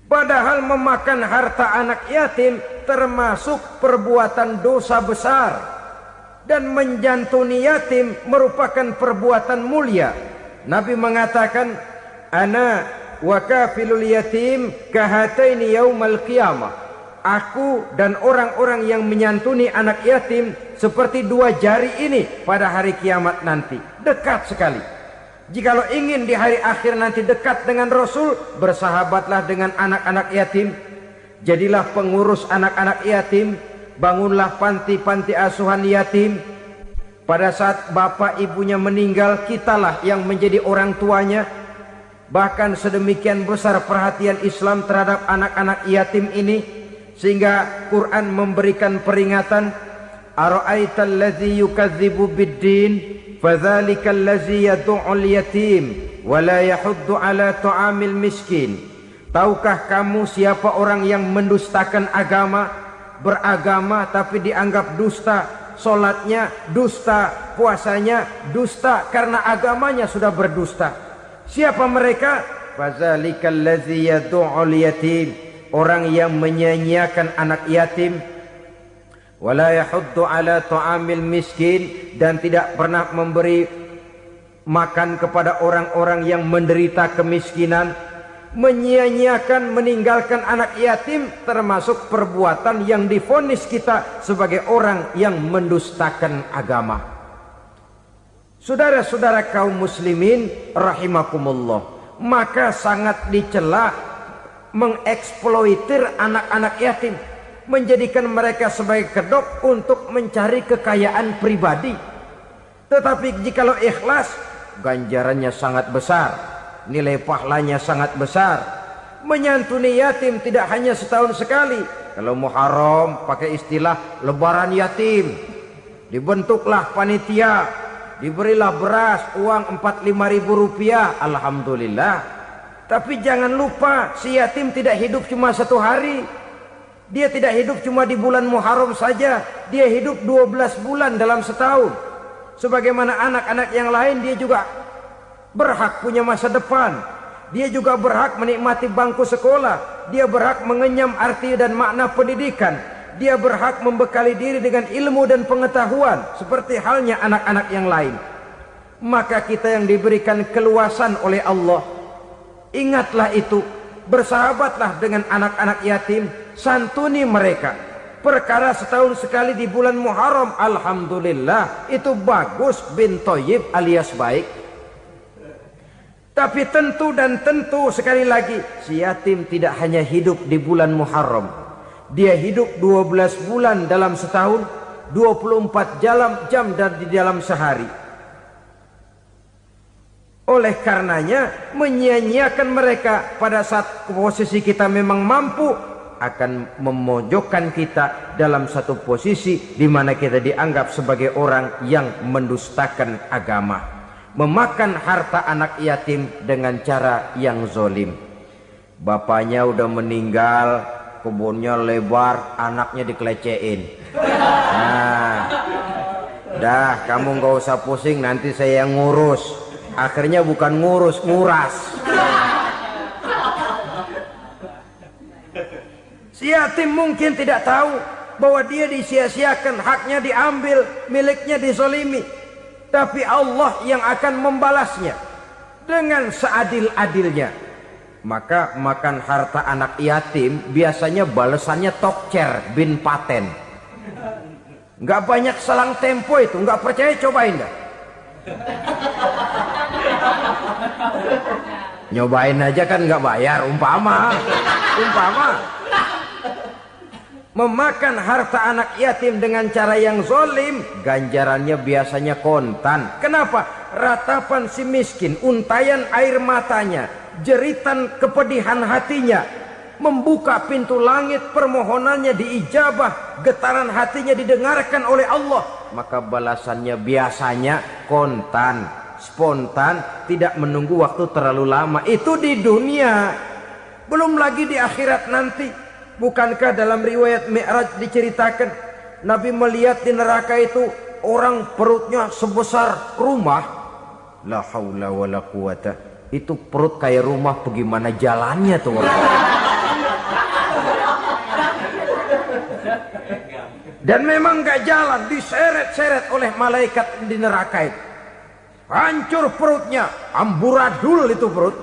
Padahal memakan harta anak yatim termasuk perbuatan dosa besar. Dan menjantuni yatim merupakan perbuatan mulia. Nabi mengatakan, ana wa kafilul yatim kahataini yaumal qiyamah. Aku dan orang-orang yang menyantuni anak yatim seperti dua jari ini pada hari kiamat nanti. Dekat sekali. Jikalau ingin di hari akhir nanti dekat dengan Rasul, bersahabatlah dengan anak-anak yatim. Jadilah pengurus anak-anak yatim. Bangunlah panti-panti asuhan yatim. Pada saat bapak ibunya meninggal, kitalah yang menjadi orang tuanya. Bahkan sedemikian besar perhatian Islam terhadap anak-anak yatim ini, sehingga Quran memberikan peringatan, ara'aital ladzi yukadzibu biddin fadzalikal ladzi yad'ul yatim wa la yahuddu ala ta'amil miskin. Tahukah kamu siapa orang yang mendustakan agama? Beragama tapi dianggap dusta, solatnya dusta, puasanya dusta, karena agamanya sudah berdusta. Siapa mereka? Fazalikal ladzi yad'ul yatim, orang yang menyanyiakan anak yatim. wala yahuddu ala ta'amil miskin, dan tidak pernah memberi makan kepada orang-orang yang menderita kemiskinan. Menyia-nyiakan, meninggalkan anak yatim termasuk perbuatan yang divonis kita sebagai orang yang mendustakan agama. Saudara-saudara kaum muslimin rahimakumullah, maka sangat dicela mengeksploitir anak-anak yatim, menjadikan mereka sebagai kedok untuk mencari kekayaan pribadi. Tetapi jikalau ikhlas, ganjarannya sangat besar, nilai pahalanya sangat besar. Menyantuni yatim tidak hanya setahun sekali. Kalau Muharram pakai istilah lebaran yatim, dibentuklah panitia, diberilah beras, uang 4-5 ribu rupiah, alhamdulillah. Tapi jangan lupa, si yatim tidak hidup cuma satu hari. Dia tidak hidup cuma di bulan Muharram saja, dia hidup 12 bulan dalam setahun. Sebagaimana anak-anak yang lain, dia juga berhak punya masa depan. Dia juga berhak menikmati bangku sekolah. Dia berhak mengenyam arti dan makna pendidikan. Dia berhak membekali diri dengan ilmu dan pengetahuan seperti halnya anak-anak yang lain. Maka kita yang diberikan keluasan oleh Allah, ingatlah itu, bersahabatlah dengan anak-anak yatim, santuni mereka. Perkara setahun sekali di bulan Muharram, alhamdulillah, itu bagus, bin Thayyib alias baik. Tapi tentu dan tentu sekali lagi, si yatim tidak hanya hidup di bulan Muharram. Dia hidup 12 bulan dalam setahun, 24 jam dan di dalam sehari. Oleh karenanya, menyia-nyiakan mereka pada saat posisi kita memang mampu akan memojokkan kita dalam satu posisi di mana kita dianggap sebagai orang yang mendustakan agama. Memakan harta anak yatim dengan cara yang zolim. Bapaknya udah meninggal, kebunnya lebar, anaknya dikelecehin. Nah, dah kamu gak usah pusing, nanti saya yang ngurus. Akhirnya bukan ngurus, nguras. Si yatim mungkin tidak tahu bahwa dia disia-siakan, haknya diambil, miliknya dizolimi. Tapi Allah yang akan membalasnya dengan seadil-adilnya. Maka makan harta anak yatim biasanya balasannya tokcer bin paten. Nggak banyak selang tempo itu, nggak percaya cobain dah. Nyobain aja kan nggak bayar, umpama. Memakan harta anak yatim dengan cara yang zolim, ganjarannya biasanya kontan. Kenapa? Ratapan si miskin, untayan air matanya, jeritan kepedihan hatinya, membuka pintu langit, permohonannya diijabah, getaran hatinya didengarkan oleh Allah. Maka balasannya biasanya kontan, spontan, tidak menunggu waktu terlalu lama. Itu di dunia, belum lagi di akhirat nanti. Bukankah dalam riwayat Mi'raj diceritakan Nabi melihat di neraka itu orang perutnya sebesar rumah. La haula wala quwata. Itu perut kayak rumah, bagaimana jalannya tuh orang. Dan memang gak jalan, diseret-seret oleh malaikat di neraka itu. Hancur perutnya, amburadul itu perut.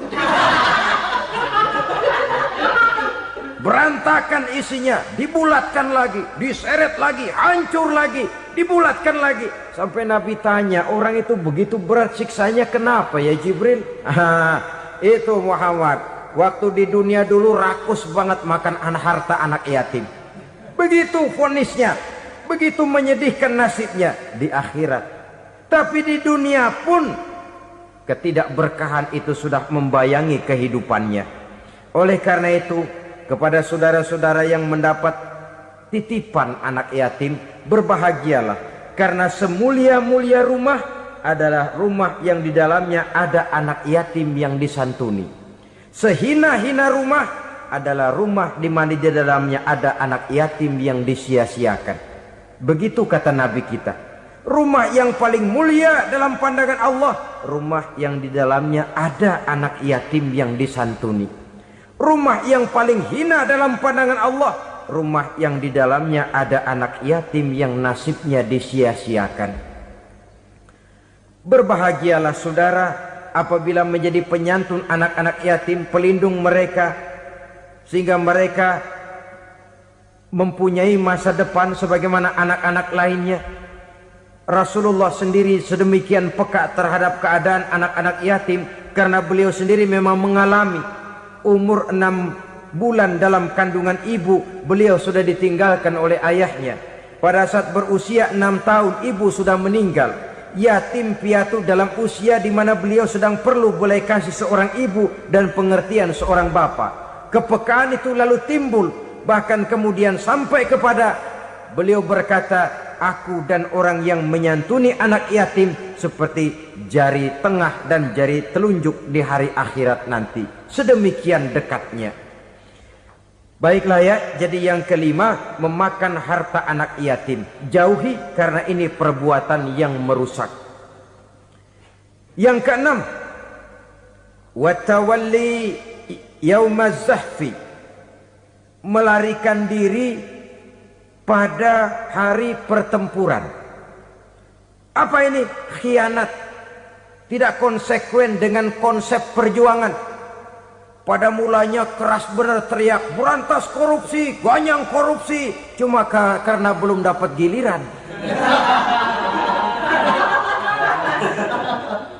Berantakan isinya, dibulatkan lagi, diseret lagi, hancur lagi, dibulatkan lagi. Sampai Nabi tanya, orang itu begitu berat siksanya kenapa ya Jibril? Itu Muhammad, waktu di dunia dulu rakus banget makan harta anak yatim. Begitu vonisnya, begitu menyedihkan nasibnya di akhirat. Tapi di dunia pun ketidakberkahan itu sudah membayangi kehidupannya. Oleh karena itu, kepada saudara-saudara yang mendapat titipan anak yatim, berbahagialah, karena semulia-mulia rumah adalah rumah yang di dalamnya ada anak yatim yang disantuni. Sehina-hina rumah adalah rumah di mana di dalamnya ada anak yatim yang disia-siakan. Begitu kata Nabi kita. Rumah yang paling mulia dalam pandangan Allah, rumah yang di dalamnya ada anak yatim yang disantuni. Rumah yang paling hina dalam pandangan Allah, rumah yang di dalamnya ada anak yatim yang nasibnya disia-siakan. Berbahagialah saudara apabila menjadi penyantun anak-anak yatim, pelindung mereka, sehingga mereka mempunyai masa depan sebagaimana anak-anak lainnya. Rasulullah sendiri sedemikian peka terhadap keadaan anak-anak yatim karena beliau sendiri memang mengalami umur 6 bulan dalam kandungan ibu, beliau sudah ditinggalkan oleh ayahnya. Pada saat berusia 6 tahun ibu sudah meninggal. Yatim piatu dalam usia di mana beliau sedang perlu belas kasih seorang ibu dan pengertian seorang bapa. Kepekaan itu lalu timbul, bahkan kemudian sampai kepada beliau berkata, aku dan orang yang menyantuni anak yatim seperti jari tengah dan jari telunjuk di hari akhirat nanti. Sedemikian dekatnya. Baiklah ya, jadi yang kelima, memakan harta anak yatim. Jauhi karena ini perbuatan yang merusak. Yang keenam, watawalli yaumaz zahfi, melarikan diri pada hari pertempuran. Apa ini? Khianat. Tidak konsekuen dengan konsep perjuangan. Pada mulanya keras benar teriak, berantas korupsi, ganyang korupsi. Cuma karena belum dapat giliran.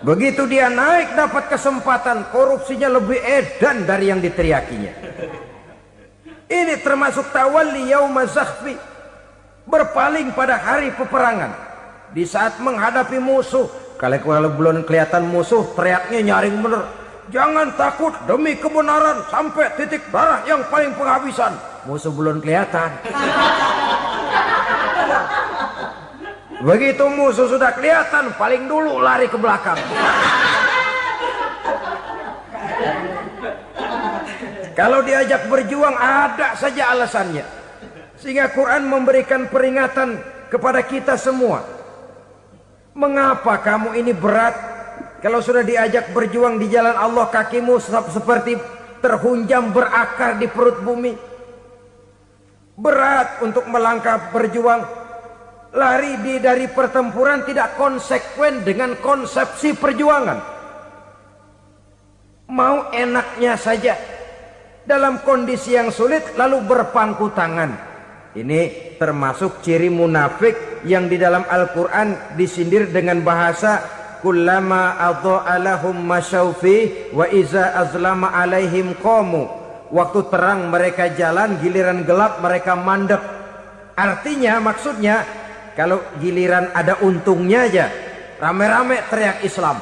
Begitu dia naik dapat kesempatan, korupsinya lebih edan dari yang diteriakinya. Ini termasuk tawalli yaumaz zahfi, berpaling pada hari peperangan. Di saat menghadapi musuh, kalau belum kelihatan musuh, teriaknya nyaring bener. Jangan takut demi kebenaran sampai titik darah yang paling penghabisan. Musuh belum kelihatan. Begitu musuh sudah kelihatan, paling dulu lari ke belakang. Kalau diajak berjuang ada saja alasannya. Sehingga Quran memberikan peringatan kepada kita semua. Mengapa kamu ini berat? Kalau sudah diajak berjuang di jalan Allah, kakimu seperti terhunjam berakar di perut bumi. Berat untuk melangkah berjuang. Lari dari pertempuran tidak konsekuen dengan konsepsi perjuangan. Mau enaknya saja. Dalam kondisi yang sulit lalu berpangku tangan. Ini termasuk ciri munafik yang di dalam Al-Quran disindir dengan bahasa kullama adha'a lahum masyaufi wa iza azlama alaihim qamu. Waktu terang mereka jalan, giliran gelap mereka mandek. Artinya, maksudnya kalau giliran ada untungnya aja rame-rame teriak Islam.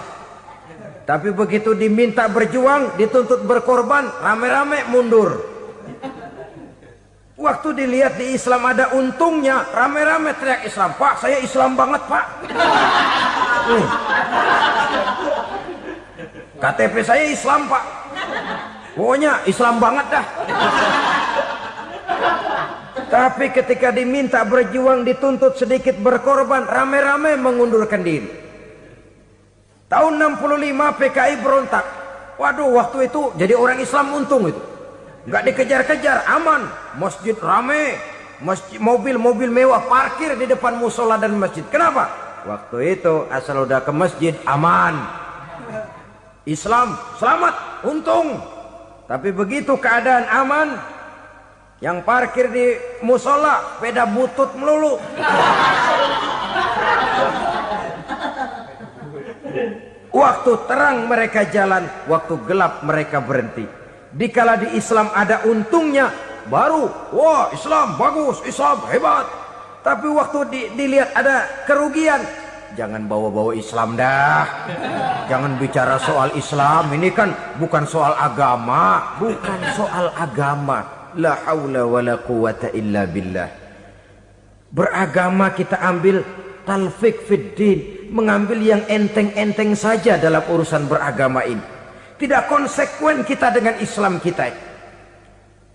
Tapi begitu diminta berjuang, dituntut berkorban, rame-rame mundur. Waktu dilihat di Islam ada untungnya, rame-rame teriak Islam. Pak, saya Islam banget, Pak. KTP saya Islam, Pak. Pokoknya Islam banget dah. Tapi ketika diminta berjuang, dituntut sedikit berkorban, rame-rame mengundurkan diri. Tahun 65 PKI berontak. Waduh, waktu itu jadi orang Islam untung itu. Nggak dikejar-kejar, aman. Masjid rame, mobil-mobil mewah parkir di depan musola dan masjid. Kenapa? Waktu itu asal udah ke masjid aman. Islam selamat, untung. Tapi begitu keadaan aman, yang parkir di musola sepeda butut melulu. Waktu terang mereka jalan, waktu gelap mereka berhenti. Dikala di Islam ada untungnya, baru wah Islam bagus, Islam hebat. Tapi waktu dilihat ada kerugian, jangan bawa-bawa Islam dah. Jangan bicara soal Islam, ini kan bukan soal agama. Bukan soal agama. La haula wala quwata illa billah. Beragama kita ambil talfik fid din, mengambil yang enteng-enteng saja dalam urusan beragama ini. Tidak konsekuen kita dengan Islam kita.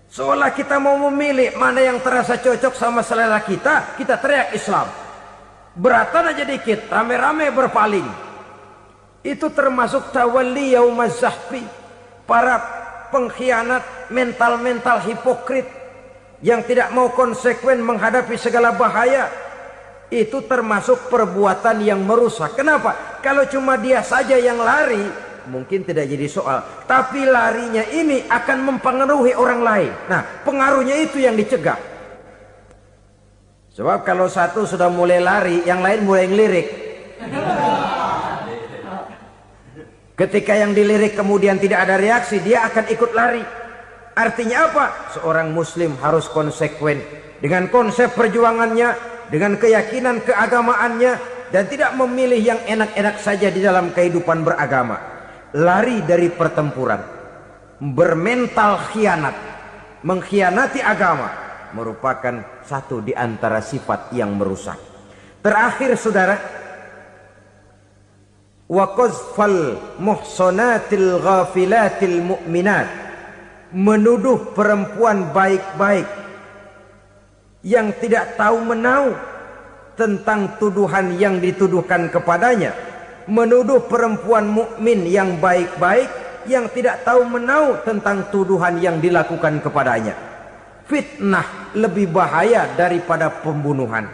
Seolah kita mau memilih mana yang terasa cocok sama selera kita, kita teriak Islam. Beratan aja dikit, rame-rame berpaling. Itu termasuk tawalli yaumaz zahfi. Para pengkhianat, mental-mental hipokrit. yang tidak mau konsekuen menghadapi segala bahaya, itu termasuk perbuatan yang merusak. Kenapa? Kalau cuma dia saja yang lari, mungkin tidak jadi soal. Tapi larinya ini akan mempengaruhi orang lain. Nah, pengaruhnya itu yang dicegah. Sebab kalau satu sudah mulai lari, yang lain mulai ngelirik. Ketika yang dilirik kemudian tidak ada reaksi, dia akan ikut lari. Artinya apa? Seorang muslim harus konsekuen dengan konsep perjuangannya, dengan keyakinan keagamaannya, dan tidak memilih yang enak-enak saja di dalam kehidupan beragama. Lari dari pertempuran, bermental khianat, mengkhianati agama, merupakan satu di antara sifat yang merusak. Terakhir saudara, wa qazfal muhsanatil ghafilatil mu'minat, menuduh perempuan baik-baik yang tidak tahu menahu tentang tuduhan yang dituduhkan kepadanya, menuduh perempuan mukmin yang baik-baik yang tidak tahu menahu tentang tuduhan yang dilakukan kepadanya. Fitnah lebih bahaya daripada pembunuhan.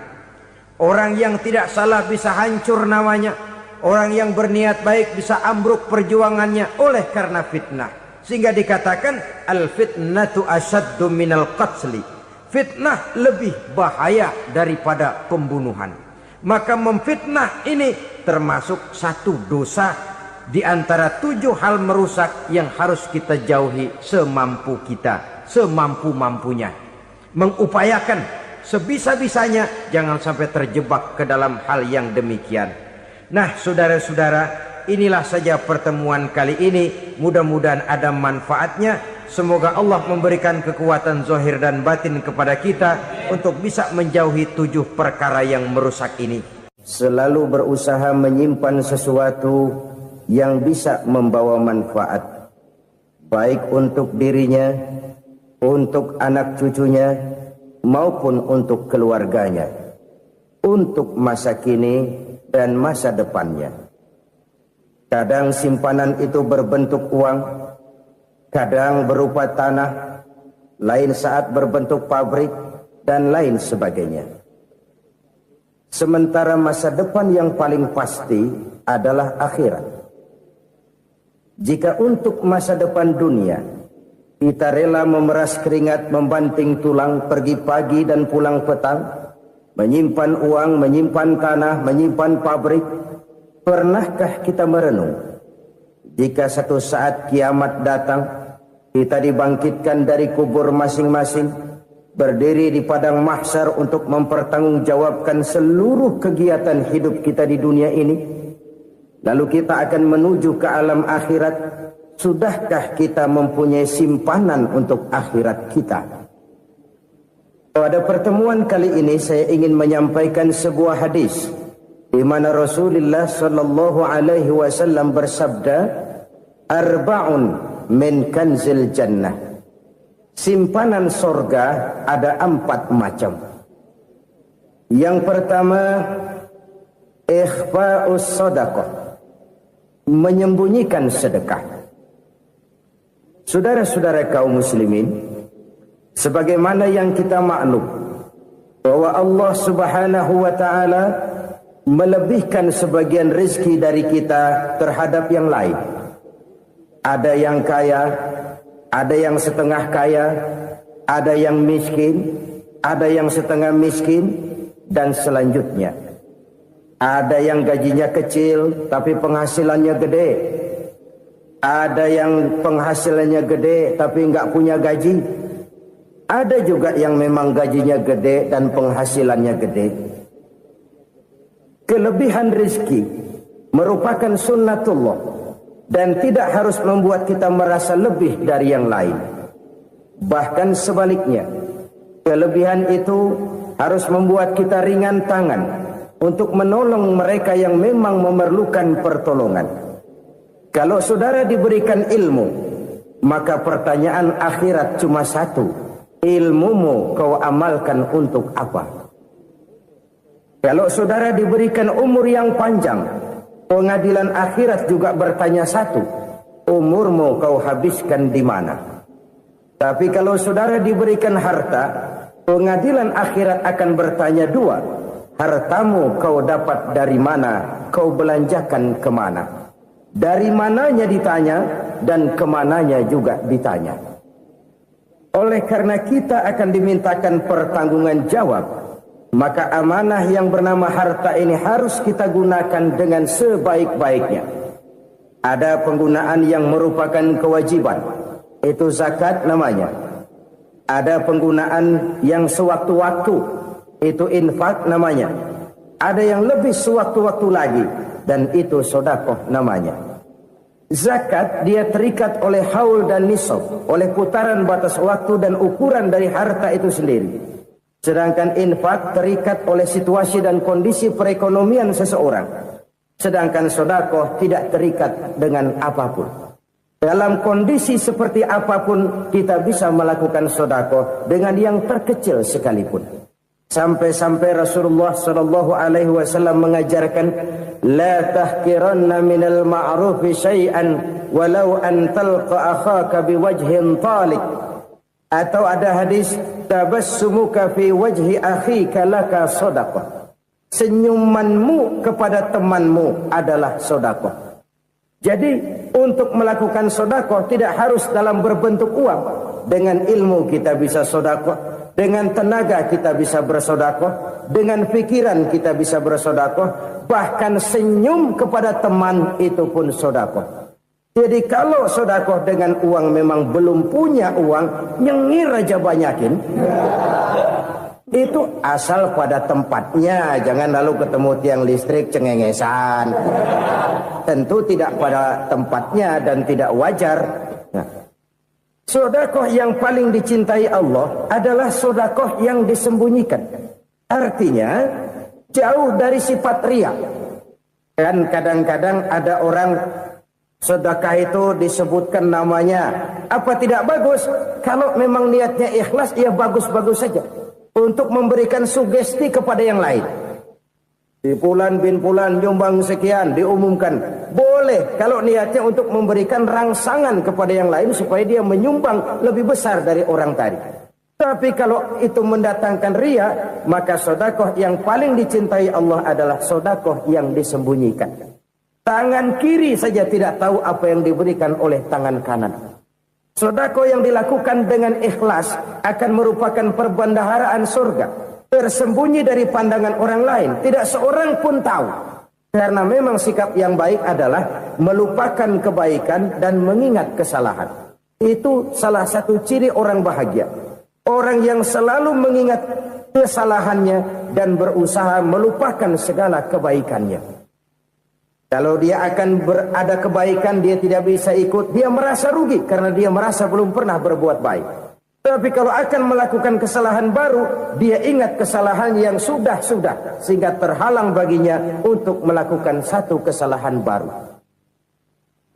Orang yang tidak salah bisa hancur namanya, orang yang berniat baik bisa ambruk perjuangannya oleh karena fitnah. Sehingga dikatakan al-fitnatu asyaddu minal qatli. Fitnah lebih bahaya daripada pembunuhan. Maka memfitnah ini termasuk satu dosa di antara 7 hal merusak yang harus kita jauhi semampu kita, semampu-mampunya. Mengupayakan sebisa-bisanya jangan sampai terjebak ke dalam hal yang demikian. Nah, saudara-saudara, inilah saja pertemuan kali ini. Mudah-mudahan ada manfaatnya. Semoga Allah memberikan kekuatan zahir dan batin kepada kita untuk bisa menjauhi 7 perkara yang merusak ini. Selalu berusaha menyimpan sesuatu yang bisa membawa manfaat, baik untuk dirinya, untuk anak cucunya, maupun untuk keluarganya, untuk masa kini dan masa depannya. Kadang simpanan itu berbentuk uang, kadang berupa tanah, lain saat berbentuk pabrik, dan lain sebagainya. Sementara masa depan yang paling pasti adalah akhirat. Jika untuk masa depan dunia kita rela memeras keringat, membanting tulang, pergi pagi dan pulang petang, menyimpan uang, menyimpan tanah, menyimpan pabrik, pernahkah kita merenung jika satu saat kiamat datang, kita dibangkitkan dari kubur masing-masing, berdiri di padang mahsyar untuk mempertanggungjawabkan seluruh kegiatan hidup kita di dunia ini, lalu kita akan menuju ke alam akhirat. Sudahkah kita mempunyai simpanan untuk akhirat kita? Pada pertemuan kali ini saya ingin menyampaikan sebuah hadis di mana Rasulullah sallallahu alaihi wasallam bersabda, arba'un min kanzil jannah. Simpanan sorga ada 4 macam. Yang pertama, ikhfa'us sadaqah, menyembunyikan sedekah. Saudara-saudara kaum muslimin, sebagaimana yang kita maklum bahwa Allah Subhanahu wa taala melebihkan sebagian rezeki dari kita terhadap yang lain. Ada yang kaya, ada yang setengah kaya, ada yang miskin, ada yang setengah miskin, dan selanjutnya. Ada yang gajinya kecil tapi penghasilannya gede. Ada yang penghasilannya gede tapi nggak punya gaji. Ada juga yang memang gajinya gede dan penghasilannya gede. Kelebihan rezeki merupakan sunnatullah dan tidak harus membuat kita merasa lebih dari yang lain. Bahkan sebaliknya, kelebihan itu harus membuat kita ringan tangan untuk menolong mereka yang memang memerlukan pertolongan. Kalau saudara diberikan ilmu, maka pertanyaan akhirat cuma satu, ilmumu kau amalkan untuk apa? Kalau saudara diberikan umur yang panjang, pengadilan akhirat juga bertanya satu, umurmu kau habiskan di mana? Tapi kalau saudara diberikan harta, pengadilan akhirat akan bertanya dua. Hartamu kau dapat dari mana? Kau belanjakan kemana? Dari mananya ditanya, dan kemananya juga ditanya. Oleh karena kita akan dimintakan pertanggungan jawab, maka amanah yang bernama harta ini harus kita gunakan dengan sebaik-baiknya. Ada penggunaan yang merupakan kewajiban, itu zakat namanya. Ada penggunaan yang sewaktu-waktu, itu infak namanya. Ada yang lebih sewaktu-waktu lagi, dan itu sedekah namanya. Zakat dia terikat oleh haul dan nisab, oleh putaran batas waktu dan ukuran dari harta itu sendiri. Sedangkan infak terikat oleh situasi dan kondisi perekonomian seseorang. Sedangkan sedekah tidak terikat dengan apapun. Dalam kondisi seperti apapun kita bisa melakukan sedekah dengan yang terkecil sekalipun. Sampai-sampai Rasulullah sallallahu alaihi wasallam mengajarkan, la tahqiranna minal ma'rufi syai'an walau an talqa akhaka biwajhin talik. Atau ada hadis, tabassumuka fi wajhi akhika laka sedekah. Senyumanmu kepada temanmu adalah sedekah. Jadi untuk melakukan sedekah tidak harus dalam berbentuk uang. Dengan ilmu kita bisa sedekah, dengan tenaga kita bisa bersedekah, dengan pikiran kita bisa bersedekah, bahkan senyum kepada teman itu pun sedekah. Jadi kalau sedekah dengan uang memang belum punya uang, nyengir aja banyakin. Itu asal pada tempatnya, jangan lalu ketemu tiang listrik cengengesan. Tentu tidak pada tempatnya dan tidak wajar. Nah, sedekah yang paling dicintai Allah adalah sedekah yang disembunyikan. Artinya jauh dari sifat riya. Kan kadang-kadang ada orang sedekah itu disebutkan namanya. Apa tidak bagus? Kalau memang niatnya ikhlas, ya bagus-bagus saja. Untuk memberikan sugesti kepada yang lain. Di Fulan bin Fulan nyumbang sekian, diumumkan. Boleh kalau niatnya untuk memberikan rangsangan kepada yang lain supaya dia menyumbang lebih besar dari orang tadi. Tapi kalau itu mendatangkan riya, maka sedekah yang paling dicintai Allah adalah sedekah yang disembunyikan. Tangan kiri saja tidak tahu apa yang diberikan oleh tangan kanan. Sedekah yang dilakukan dengan ikhlas akan merupakan perbendaharaan surga, tersembunyi dari pandangan orang lain, tidak seorang pun tahu. Karena memang sikap yang baik adalah melupakan kebaikan dan mengingat kesalahan. Itu salah satu ciri orang bahagia. Orang yang selalu mengingat kesalahannya dan berusaha melupakan segala kebaikannya. Kalau dia akan berada kebaikan, dia tidak bisa ikut, dia merasa rugi karena dia merasa belum pernah berbuat baik. Tapi kalau akan melakukan kesalahan baru, dia ingat kesalahan yang sudah-sudah, sehingga terhalang baginya untuk melakukan satu kesalahan baru.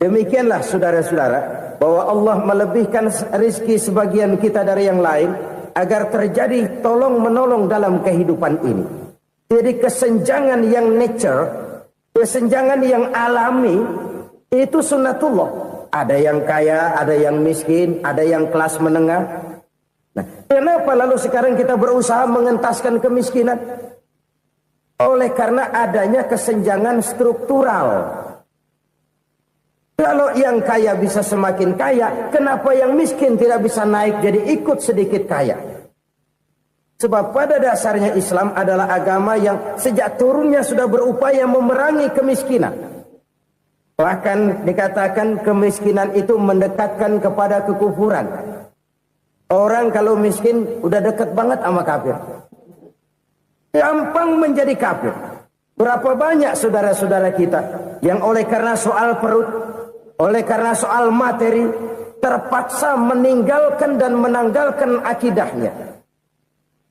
Demikianlah saudara-saudara, bahwa Allah melebihkan rizki sebagian kita dari yang lain, agar terjadi tolong-menolong dalam kehidupan ini. Jadi kesenjangan yang nature, kesenjangan yang alami, itu sunnatullah. Ada yang kaya, ada yang miskin, ada yang kelas menengah. Nah, kenapa lalu sekarang kita berusaha mengentaskan kemiskinan? Oleh karena adanya kesenjangan struktural. Kalau yang kaya bisa semakin kaya, kenapa yang miskin tidak bisa naik jadi ikut sedikit kaya? Sebab pada dasarnya Islam adalah agama yang sejak turunnya sudah berupaya memerangi kemiskinan. Bahkan dikatakan kemiskinan itu mendekatkan kepada kekufuran. Orang kalau miskin udah dekat banget sama kafir. Gampang menjadi kafir. Berapa banyak saudara-saudara kita yang oleh karena soal perut, oleh karena soal materi, terpaksa meninggalkan dan menanggalkan akidahnya.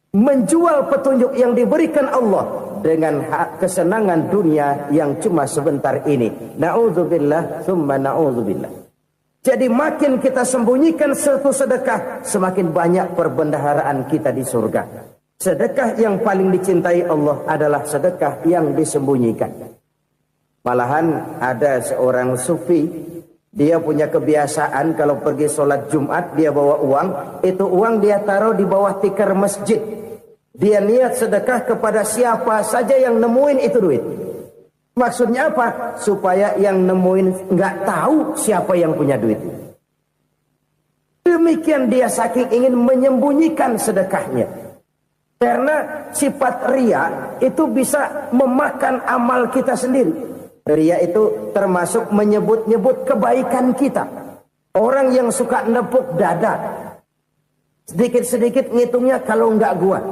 Menjual petunjuk yang diberikan Allah dengan kesenangan dunia yang cuma sebentar ini. Na'udzubillah, thumma na'udzubillah. Jadi makin kita sembunyikan satu sedekah, semakin banyak perbendaharaan kita di surga. Sedekah yang paling dicintai Allah adalah sedekah yang disembunyikan. Malahan ada seorang sufi Dia punya kebiasaan kalau pergi sholat Jumat dia bawa uang. Itu uang dia taruh di bawah tikar masjid. Dia niat sedekah kepada siapa saja yang nemuin itu duit. Maksudnya apa? Supaya yang nemuin nggak tahu siapa yang punya duit. Demikian dia saking ingin menyembunyikan sedekahnya. Karena sifat ria itu bisa memakan amal kita sendiri. Ria itu termasuk menyebut-nyebut kebaikan kita. Orang yang suka nepuk dada. Sedikit-sedikit ngitungnya kalau enggak gua.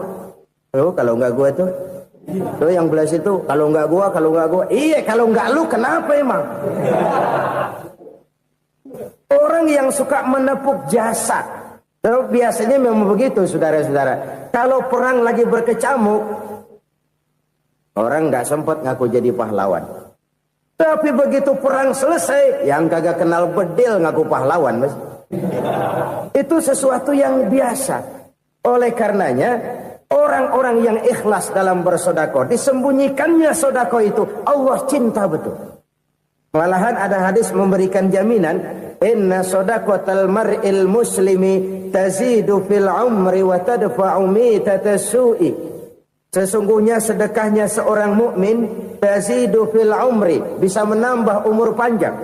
Oh, kalau enggak gua tuh. Tuh yang belas itu kalau enggak gua, kalau enggak gua. Iya, kalau enggak lu kenapa emang? Orang yang suka menepuk jasa. Terus biasanya memang begitu, saudara-saudara. Kalau perang lagi berkecamuk, orang nggak sempat ngaku jadi pahlawan. Tapi begitu perang selesai, yang kagak kenal bedil ngaku pahlawan, mas. Itu sesuatu yang biasa. Oleh karenanya, orang-orang yang ikhlas dalam bersodako, disembunyikannya sodako itu, Allah cinta betul. Malahan ada hadis memberikan jaminan, inna sodaqatal mar'il muslimi tazidu fil umri wa tadfa'u mitata su'i. Sesungguhnya sedekahnya seorang mukmin tazidu fil umri, bisa menambah umur panjang.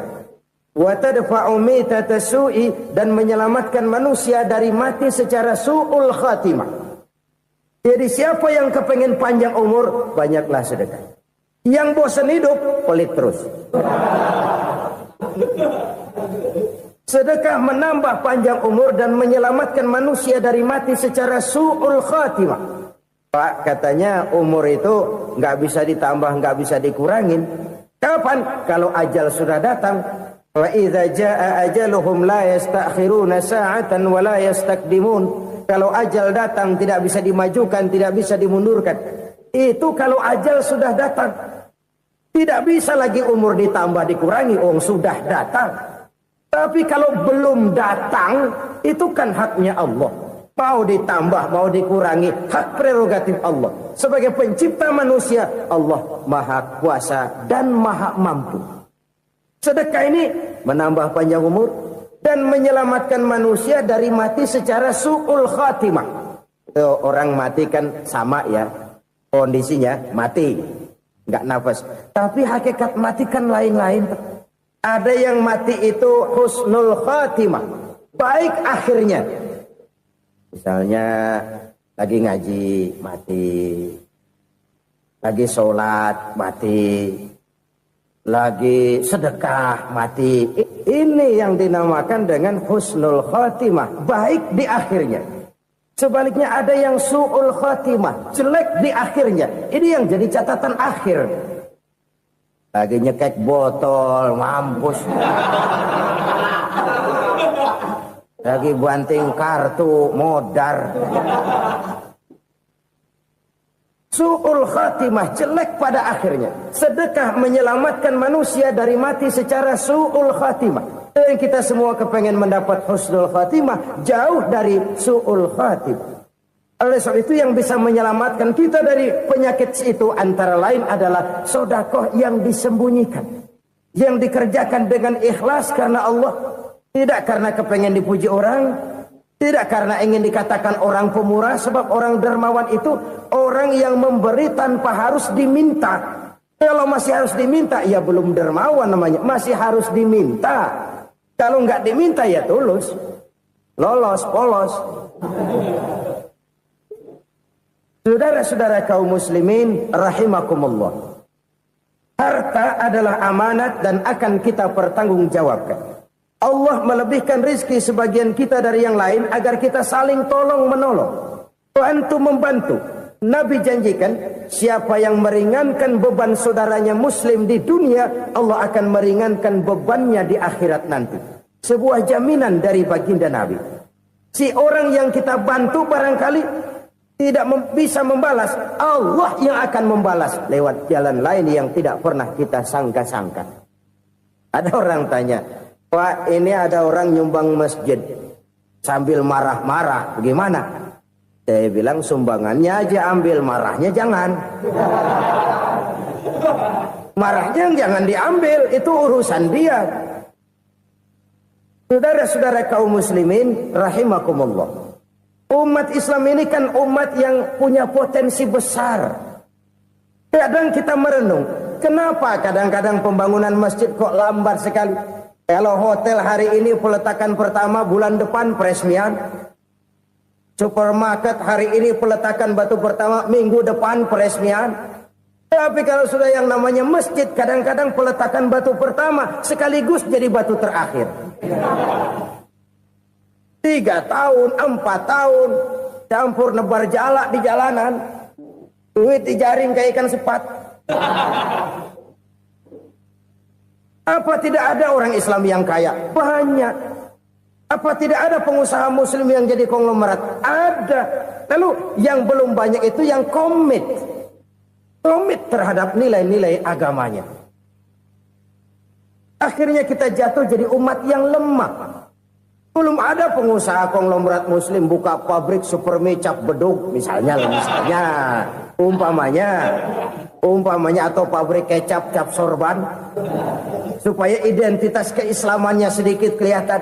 Wa tadfa'u mitata su'i, dan menyelamatkan manusia dari mati secara su'ul khatimah. Jadi siapa yang kepengen panjang umur, banyaklah sedekah. Yang bosan hidup, pelit terus. Sedekah menambah panjang umur dan menyelamatkan manusia dari mati secara su'ul khatimah. Pak, katanya umur itu nggak bisa ditambah, nggak bisa dikurangin. Kapan? Kalau ajal sudah datang. Wa idza jaa ajaluhum la yastakhiruna sa'atan wa la yastakdimun. Kalau ajal datang tidak bisa dimajukan, tidak bisa dimundurkan. Itu kalau ajal sudah datang. Tidak bisa lagi umur ditambah dikurangi, sudah datang. Tapi kalau belum datang, itu kan haknya Allah. Mau ditambah, mau dikurangi, hak prerogatif Allah. Sebagai pencipta manusia, Allah maha kuasa dan maha mampu. Sedekah ini menambah panjang umur dan menyelamatkan manusia dari mati secara su'ul khatimah. Orang mati kan sama ya, kondisinya mati. Nggak nafas. Tapi hakikat mati kan lain-lain. Ada yang mati itu husnul khatimah, baik akhirnya. Misalnya lagi ngaji mati, lagi sholat mati, lagi sedekah mati. Ini yang dinamakan dengan husnul khatimah, baik di akhirnya. Sebaliknya ada yang su'ul khatimah, jelek di akhirnya. Ini yang jadi catatan akhir. Lagi nyekek botol, mampus. Lagi banting kartu, modar. Su'ul khatimah, jelek pada akhirnya. Sedekah menyelamatkan manusia dari mati secara su'ul khatimah. Dan kita semua kepengen mendapat husnul khatimah, jauh dari su'ul khatimah. Oleh sebab itu yang bisa menyelamatkan kita dari penyakit itu antara lain adalah sedekah yang disembunyikan, yang dikerjakan dengan ikhlas karena Allah, tidak karena kepengen dipuji orang, tidak karena ingin dikatakan orang pemurah. Sebab orang dermawan itu orang yang memberi tanpa harus diminta. Kalau masih harus diminta, ya belum dermawan namanya, masih harus diminta. Kalau nggak diminta ya tulus, lolos, polos. Saudara-saudara kaum muslimin rahimakumullah. Harta adalah amanat dan akan kita pertanggungjawabkan. Allah melebihkan rizki sebagian kita dari yang lain agar kita saling tolong menolong, bantu membantu. Nabi janjikan, siapa yang meringankan beban saudaranya muslim di dunia, Allah akan meringankan bebannya di akhirat nanti. Sebuah jaminan dari baginda Nabi. Si orang yang kita bantu barangkali tidak bisa membalas, Allah yang akan membalas lewat jalan lain yang tidak pernah kita sangka-sangka. Ada orang tanya, Pak, ini ada orang nyumbang masjid sambil marah-marah, bagaimana? Saya bilang sumbangannya aja ambil, marahnya jangan. Marahnya jangan diambil, itu urusan dia. Saudara-saudara kaum muslimin rahimakumullah. Umat Islam ini kan umat yang punya potensi besar. Kadang kita merenung, kenapa kadang-kadang pembangunan masjid kok lambat sekali? Kalau hotel hari ini peletakan pertama, bulan depan peresmian. Supermarket hari ini peletakan batu pertama, minggu depan peresmian. Tapi kalau sudah yang namanya masjid, kadang-kadang peletakan batu pertama sekaligus jadi batu terakhir. 3 tahun, 4 tahun, campur nebar jalak di jalanan, duit dijaring kayak ikan sepat. Apa tidak ada orang Islam yang kaya? Banyak. Apa tidak ada pengusaha muslim yang jadi konglomerat? Ada. Lalu yang belum banyak itu yang komit terhadap nilai-nilai agamanya. Akhirnya kita jatuh jadi umat yang lemah. Belum ada pengusaha konglomerat muslim buka pabrik supermi cap bedug misalnya umpamanya atau pabrik kecap cap sorban supaya identitas keislamannya sedikit kelihatan.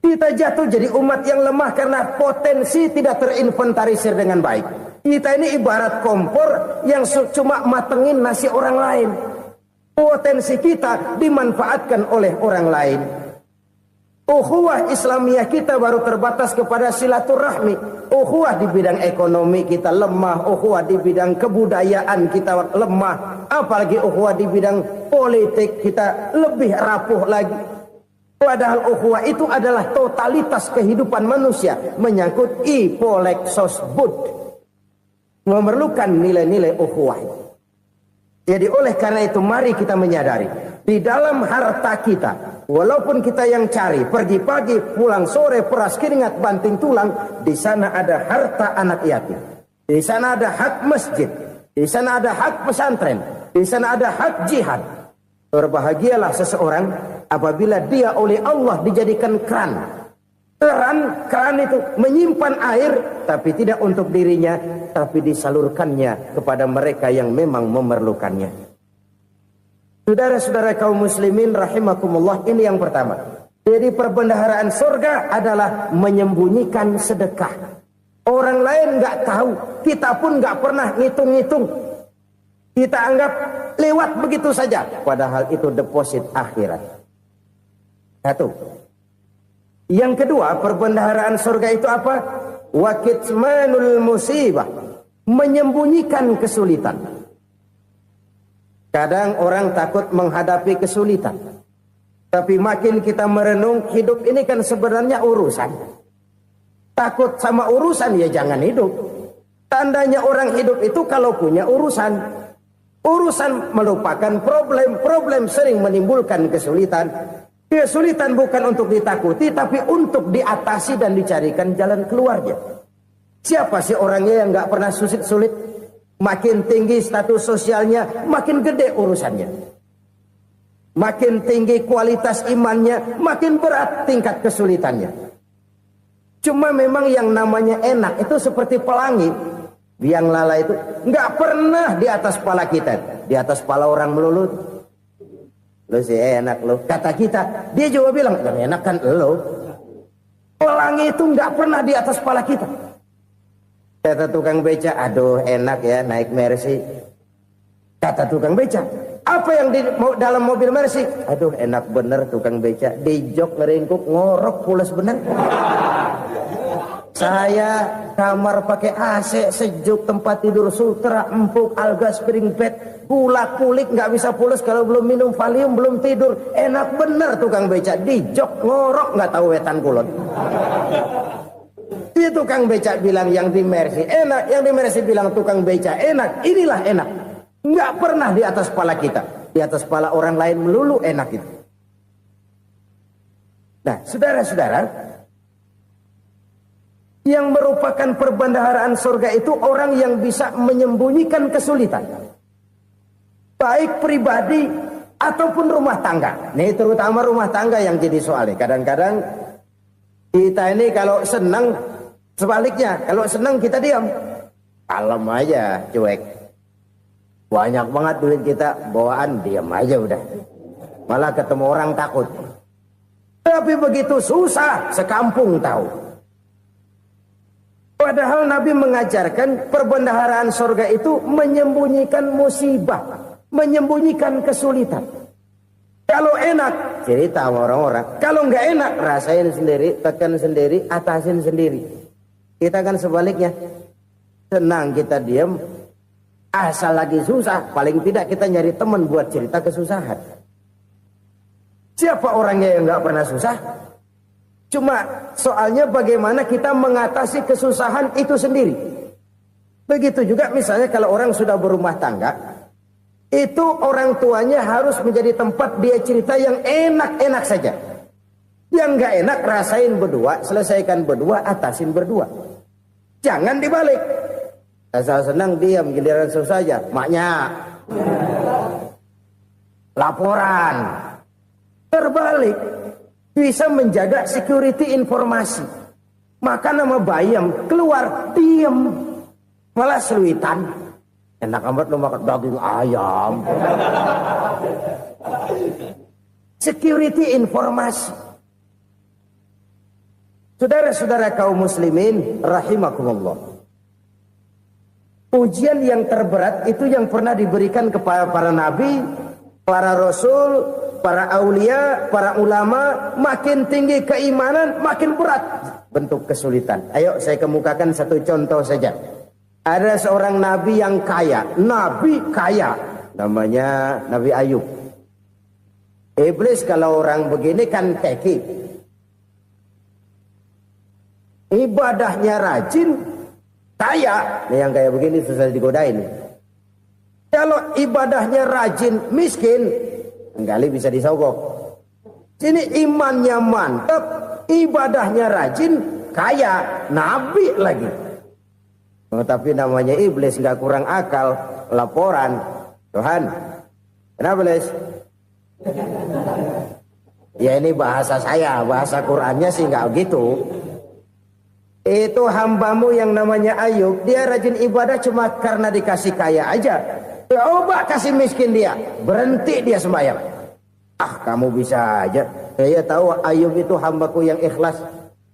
Kita jatuh jadi umat yang lemah karena potensi tidak terinventarisir dengan baik. Kita ini ibarat kompor yang cuma matengin nasi orang lain. Potensi kita dimanfaatkan oleh orang lain. Ukhuwah Islamiyah kita baru terbatas kepada silaturahmi. Ukhuwah di bidang ekonomi kita lemah. Ukhuwah di bidang kebudayaan kita lemah. Apalagi ukhuwah di bidang politik kita lebih rapuh lagi. Padahal ukhuwah itu adalah totalitas kehidupan manusia. Menyangkut ipoleksos bud. Memerlukan nilai-nilai ukhuwah. Jadi oleh karena itu mari kita menyadari. Di dalam harta kita, walaupun kita yang cari, pergi pagi, pulang sore, peras keringat, banting tulang, di sana ada harta anak yatim. Di sana ada hak masjid. Di sana ada hak pesantren. Di sana ada hak jihad. Berbahagialah seseorang apabila dia oleh Allah dijadikan keran. Keran itu menyimpan air, tapi tidak untuk dirinya, tapi disalurkannya kepada mereka yang memang memerlukannya. Saudara-saudara kaum muslimin rahimakumullah, ini yang pertama. Jadi perbendaharaan surga adalah menyembunyikan sedekah. Orang lain nggak tahu, kita pun nggak pernah ngitung-ngitung. Kita anggap lewat begitu saja, padahal itu deposit akhirat. Satu. Yang kedua, perbendaharaan surga itu apa? Wa kitmanul musibah, menyembunyikan kesulitan. Kadang orang takut menghadapi kesulitan. Tapi makin kita merenung, hidup ini kan sebenarnya urusan. Takut sama urusan ya jangan hidup. Tandanya orang hidup itu kalau punya urusan. Urusan melupakan problem. Problem sering menimbulkan kesulitan. Kesulitan bukan untuk ditakuti, tapi untuk diatasi dan dicarikan jalan keluarnya. Siapa sih orangnya yang nggak pernah sulit? Makin tinggi status sosialnya, makin gede urusannya. Makin tinggi kualitas imannya, makin berat tingkat kesulitannya. Cuma memang yang namanya enak itu seperti pelangi. Biang lala itu nggak pernah di atas kepala kita, di atas kepala orang melulu. Lu sih enak lu. Kata kita, dia juga bilang, yang enak kan lu. Pelangi itu nggak pernah di atas kepala kita. Kata tukang beca, aduh enak ya naik Mercy. Kata tukang beca, apa yang di dalam mobil Mercy? Aduh enak bener tukang beca. Di jok ngeringkuk, ngorok pulas bener. Saya kamar pakai AC, sejuk, tempat tidur sutra, empuk, alga, spring bed, kulak kulik, nggak bisa pulas kalau belum minum Valium, belum tidur. Enak bener tukang beca, di jok ngorok nggak tahu wetan kulon. Dia tukang beca bilang yang di Mercy enak, yang di Mercy bilang tukang beca enak. Inilah enak, nggak pernah di atas kepala kita, di atas kepala orang lain melulu enak itu. Nah, saudara-saudara, yang merupakan perbendaharaan surga itu orang yang bisa menyembunyikan kesulitan. Baik pribadi ataupun rumah tangga. Nih terutama rumah tangga yang jadi soalnya. Kadang-kadang kita ini kalau senang, sebaliknya. Kalau senang kita diam. Kalem aja, cuek. Banyak banget duit kita, bawaan diam aja udah. Malah ketemu orang takut. Tapi begitu susah, sekampung tahu. Padahal Nabi mengajarkan perbendaharaan surga itu menyembunyikan musibah, menyembunyikan kesulitan. Kalau enak, cerita sama orang-orang. Kalau nggak enak, rasain sendiri, tekan sendiri, atasin sendiri. Kita kan sebaliknya. Senang kita diam, asal lagi susah, paling tidak kita nyari teman buat cerita kesusahan. Siapa orangnya yang nggak pernah susah? Cuma soalnya bagaimana kita mengatasi kesusahan itu sendiri. Begitu juga misalnya kalau orang sudah berumah tangga, itu orang tuanya harus menjadi tempat dia cerita yang enak-enak saja. Yang nggak enak rasain berdua, selesaikan berdua, atasin berdua. Jangan dibalik. Asal senang diam, giliran susah saja. Maknya laporan. Terbalik. Bisa menjaga security informasi. Maka nama bayam keluar diam. Malah seluitan. Enak amat lo makan daging ayam. Security informasi. Saudara-saudara kaum muslimin rahimakumullah. Ujian yang terberat itu yang pernah diberikan kepada para nabi, para rasul, para aulia, para ulama. Makin tinggi keimanan, makin berat bentuk kesulitan. Ayo saya kemukakan satu contoh saja. Ada seorang nabi yang kaya, nabi kaya, namanya Nabi Ayub. Iblis kalau orang begini kan keki, ibadahnya rajin, kaya. Nih yang kayak begini susah digodain. Kalau ibadahnya rajin, miskin, kali bisa disogok. Sini imannya mantap, ibadahnya rajin, kaya, nabi lagi. Oh, tapi namanya iblis nggak kurang akal. Laporan, Tuhan, kenapa Les? Ya ini bahasa saya, bahasa Qurannya sih nggak gitu. Itu hambamu yang namanya Ayub, dia rajin ibadah cuma karena dikasih kaya aja. Coba kasih miskin dia, berhenti dia sembahyang. Ah, kamu bisa aja. Saya tahu Ayub itu hambaku yang ikhlas.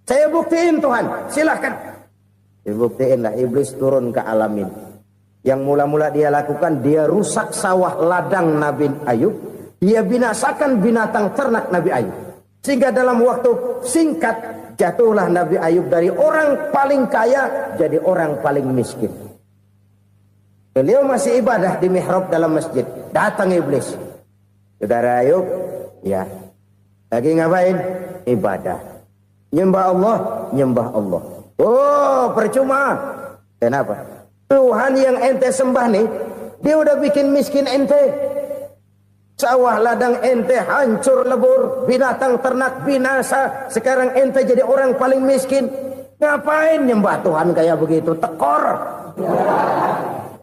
Saya buktiin Tuhan, silahkan. Dibuktiinlah, iblis turun ke alamin. Yang mula-mula dia lakukan, dia rusak sawah ladang Nabi Ayub. Dia binasakan binatang ternak Nabi Ayub. Sehingga dalam waktu singkat, jatuhlah Nabi Ayub dari orang paling kaya jadi orang paling miskin. Beliau masih ibadah di mihrab dalam masjid. Datang iblis. Saudara Ayub, ya. Lagi ngapain? Ibadah. Nyembah Allah, nyembah Allah. Oh, percuma. Kenapa? Tuhan yang ente sembah nih, dia udah bikin miskin ente. Sawah ladang ente hancur lebur, binatang ternak binasa. Sekarang ente jadi orang paling miskin. Ngapain nyembah Tuhan kayak begitu? Tekor.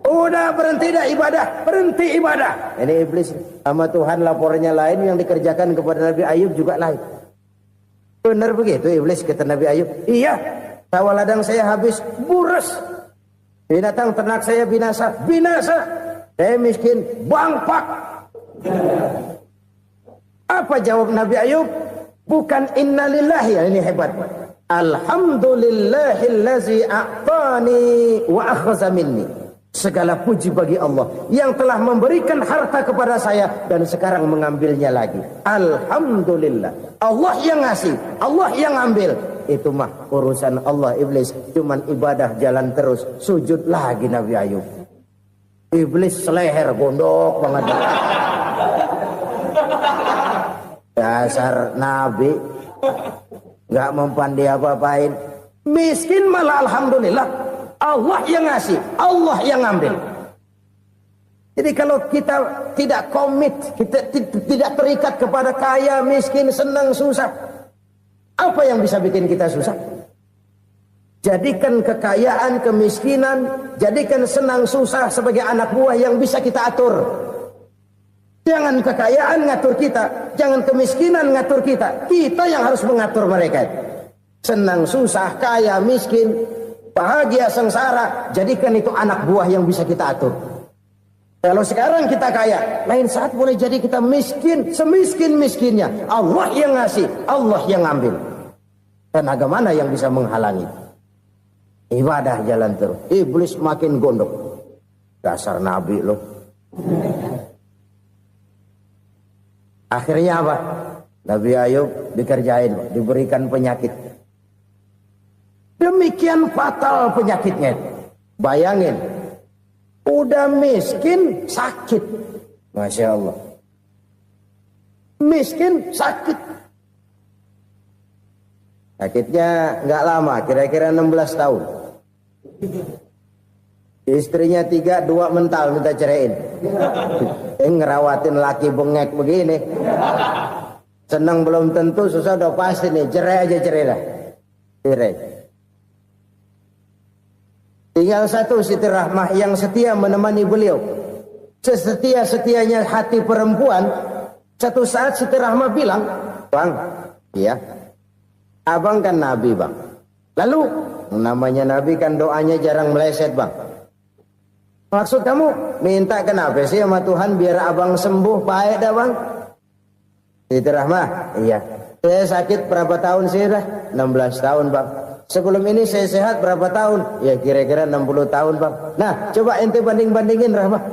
Udah berhenti dah ibadah, berhenti ibadah. Ini iblis sama Tuhan laporannya lain, yang dikerjakan kepada Nabi Ayub juga lain. Benar begitu iblis kata Nabi Ayub? Iya, sawah ladang saya habis, buras. Binatang ternak saya binasa, binasa. Saya miskin, bangpak. Apa jawab Nabi Ayub? Bukan innalillahi, ya ini hebat. Alhamdulillahillazi a'tani wa akhza minni. Segala puji bagi Allah yang telah memberikan harta kepada saya dan sekarang mengambilnya lagi. Alhamdulillah. Allah yang ngasih, Allah yang ambil. Itu mah urusan Allah. Iblis cuman ibadah jalan terus, sujud lagi Nabi Ayub. Iblis seleher gondok banget. Dasar Nabi nggak mempan dia apa-apain. Miskin malah alhamdulillah. Allah yang ngasih, Allah yang ngambil. Jadi kalau kita tidak komit, kita tidak terikat kepada kaya, miskin, senang, susah, apa yang bisa bikin kita susah? Jadikan kekayaan, kemiskinan, jadikan senang, susah sebagai anak buah yang bisa kita atur. Jangan kekayaan ngatur kita, jangan kemiskinan ngatur kita. Kita yang harus mengatur mereka. Senang, susah, kaya, miskin, bahagia, sengsara, jadikan itu anak buah yang bisa kita atur. Kalau sekarang kita kaya, lain saat boleh jadi kita miskin, semiskin-miskinnya. Allah yang ngasih, Allah yang ngambil. Tenaga mana yang bisa menghalangi? Ibadah jalan terus. Iblis makin gondok. Dasar nabi loh. Akhirnya apa? Nabi Ayub dikerjain, diberikan penyakit. Demikian fatal penyakitnya. Bayangin. Udah miskin, sakit. Masya Allah. Miskin, sakit. Sakitnya nggak lama, kira-kira 16 tahun. Istrinya 3, 2 mental minta ceraiin. Ngerawatin laki bengek begini. Senang belum tentu, susah udah pasti nih. Cerai aja, cerai dah. Cerai. Tinggal satu Siti Rahmah yang setia menemani beliau. Sesetia-setianya hati perempuan. Satu saat Siti Rahmah bilang, "Bang, iya, abang kan Nabi, Bang. Lalu, namanya Nabi kan doanya jarang meleset, Bang. Maksud kamu minta kenapa sih sama Tuhan biar abang sembuh, baik dah, Bang?" Siti Rahmah, "Iya. Saya sakit berapa tahun sih dah? 16 tahun, Bang. Sebelum ini saya sehat berapa tahun? Ya kira-kira 60 tahun, Bang. Nah, coba ente banding-bandingin, Rahmah.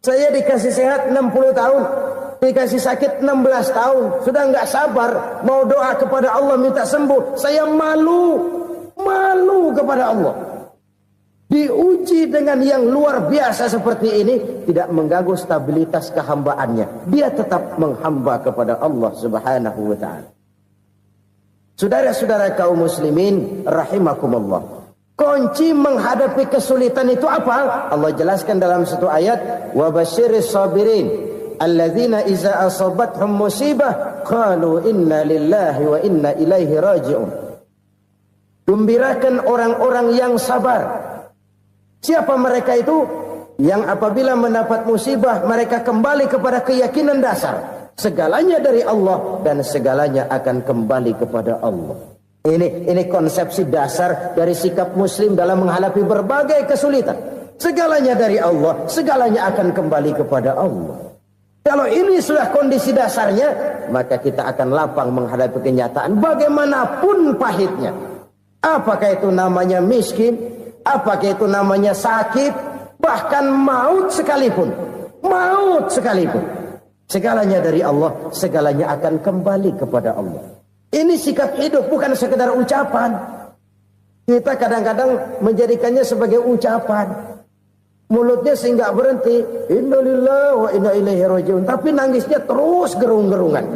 Saya dikasih sehat 60 tahun. Dikasih sakit 16 tahun. Sudah nggak sabar. Mau doa kepada Allah minta sembuh. Saya malu. Malu kepada Allah. Diuji dengan yang luar biasa seperti ini. Tidak mengganggu stabilitas kehambaannya. Dia tetap menghamba kepada Allah subhanahu wa ta'ala. Saudara-saudara kaum muslimin rahimakumullah. Kunci menghadapi kesulitan itu apa? Allah jelaskan dalam satu ayat, wa basyiris sabirin alladzina iza asabathum musibah qalu inna lillahi wa inna ilaihi raji'un. Gembirakan orang-orang yang sabar. Siapa mereka itu? Yang apabila mendapat musibah mereka kembali kepada keyakinan dasar. Segalanya dari Allah dan segalanya akan kembali kepada Allah. Ini konsepsi dasar dari sikap muslim dalam menghadapi berbagai kesulitan. Segalanya dari Allah, segalanya akan kembali kepada Allah. Kalau ini sudah kondisi dasarnya, maka kita akan lapang menghadapi kenyataan bagaimanapun pahitnya. Apakah itu namanya miskin, apakah itu namanya sakit, bahkan maut sekalipun. Maut sekalipun. Segalanya dari Allah, segalanya akan kembali kepada Allah. Ini sikap hidup, bukan sekedar ucapan. Kita kadang-kadang menjadikannya sebagai ucapan. Mulutnya sehingga berhenti, innalillahi wa inna ilaihi raji'un, tapi nangisnya terus gerung-gerungan.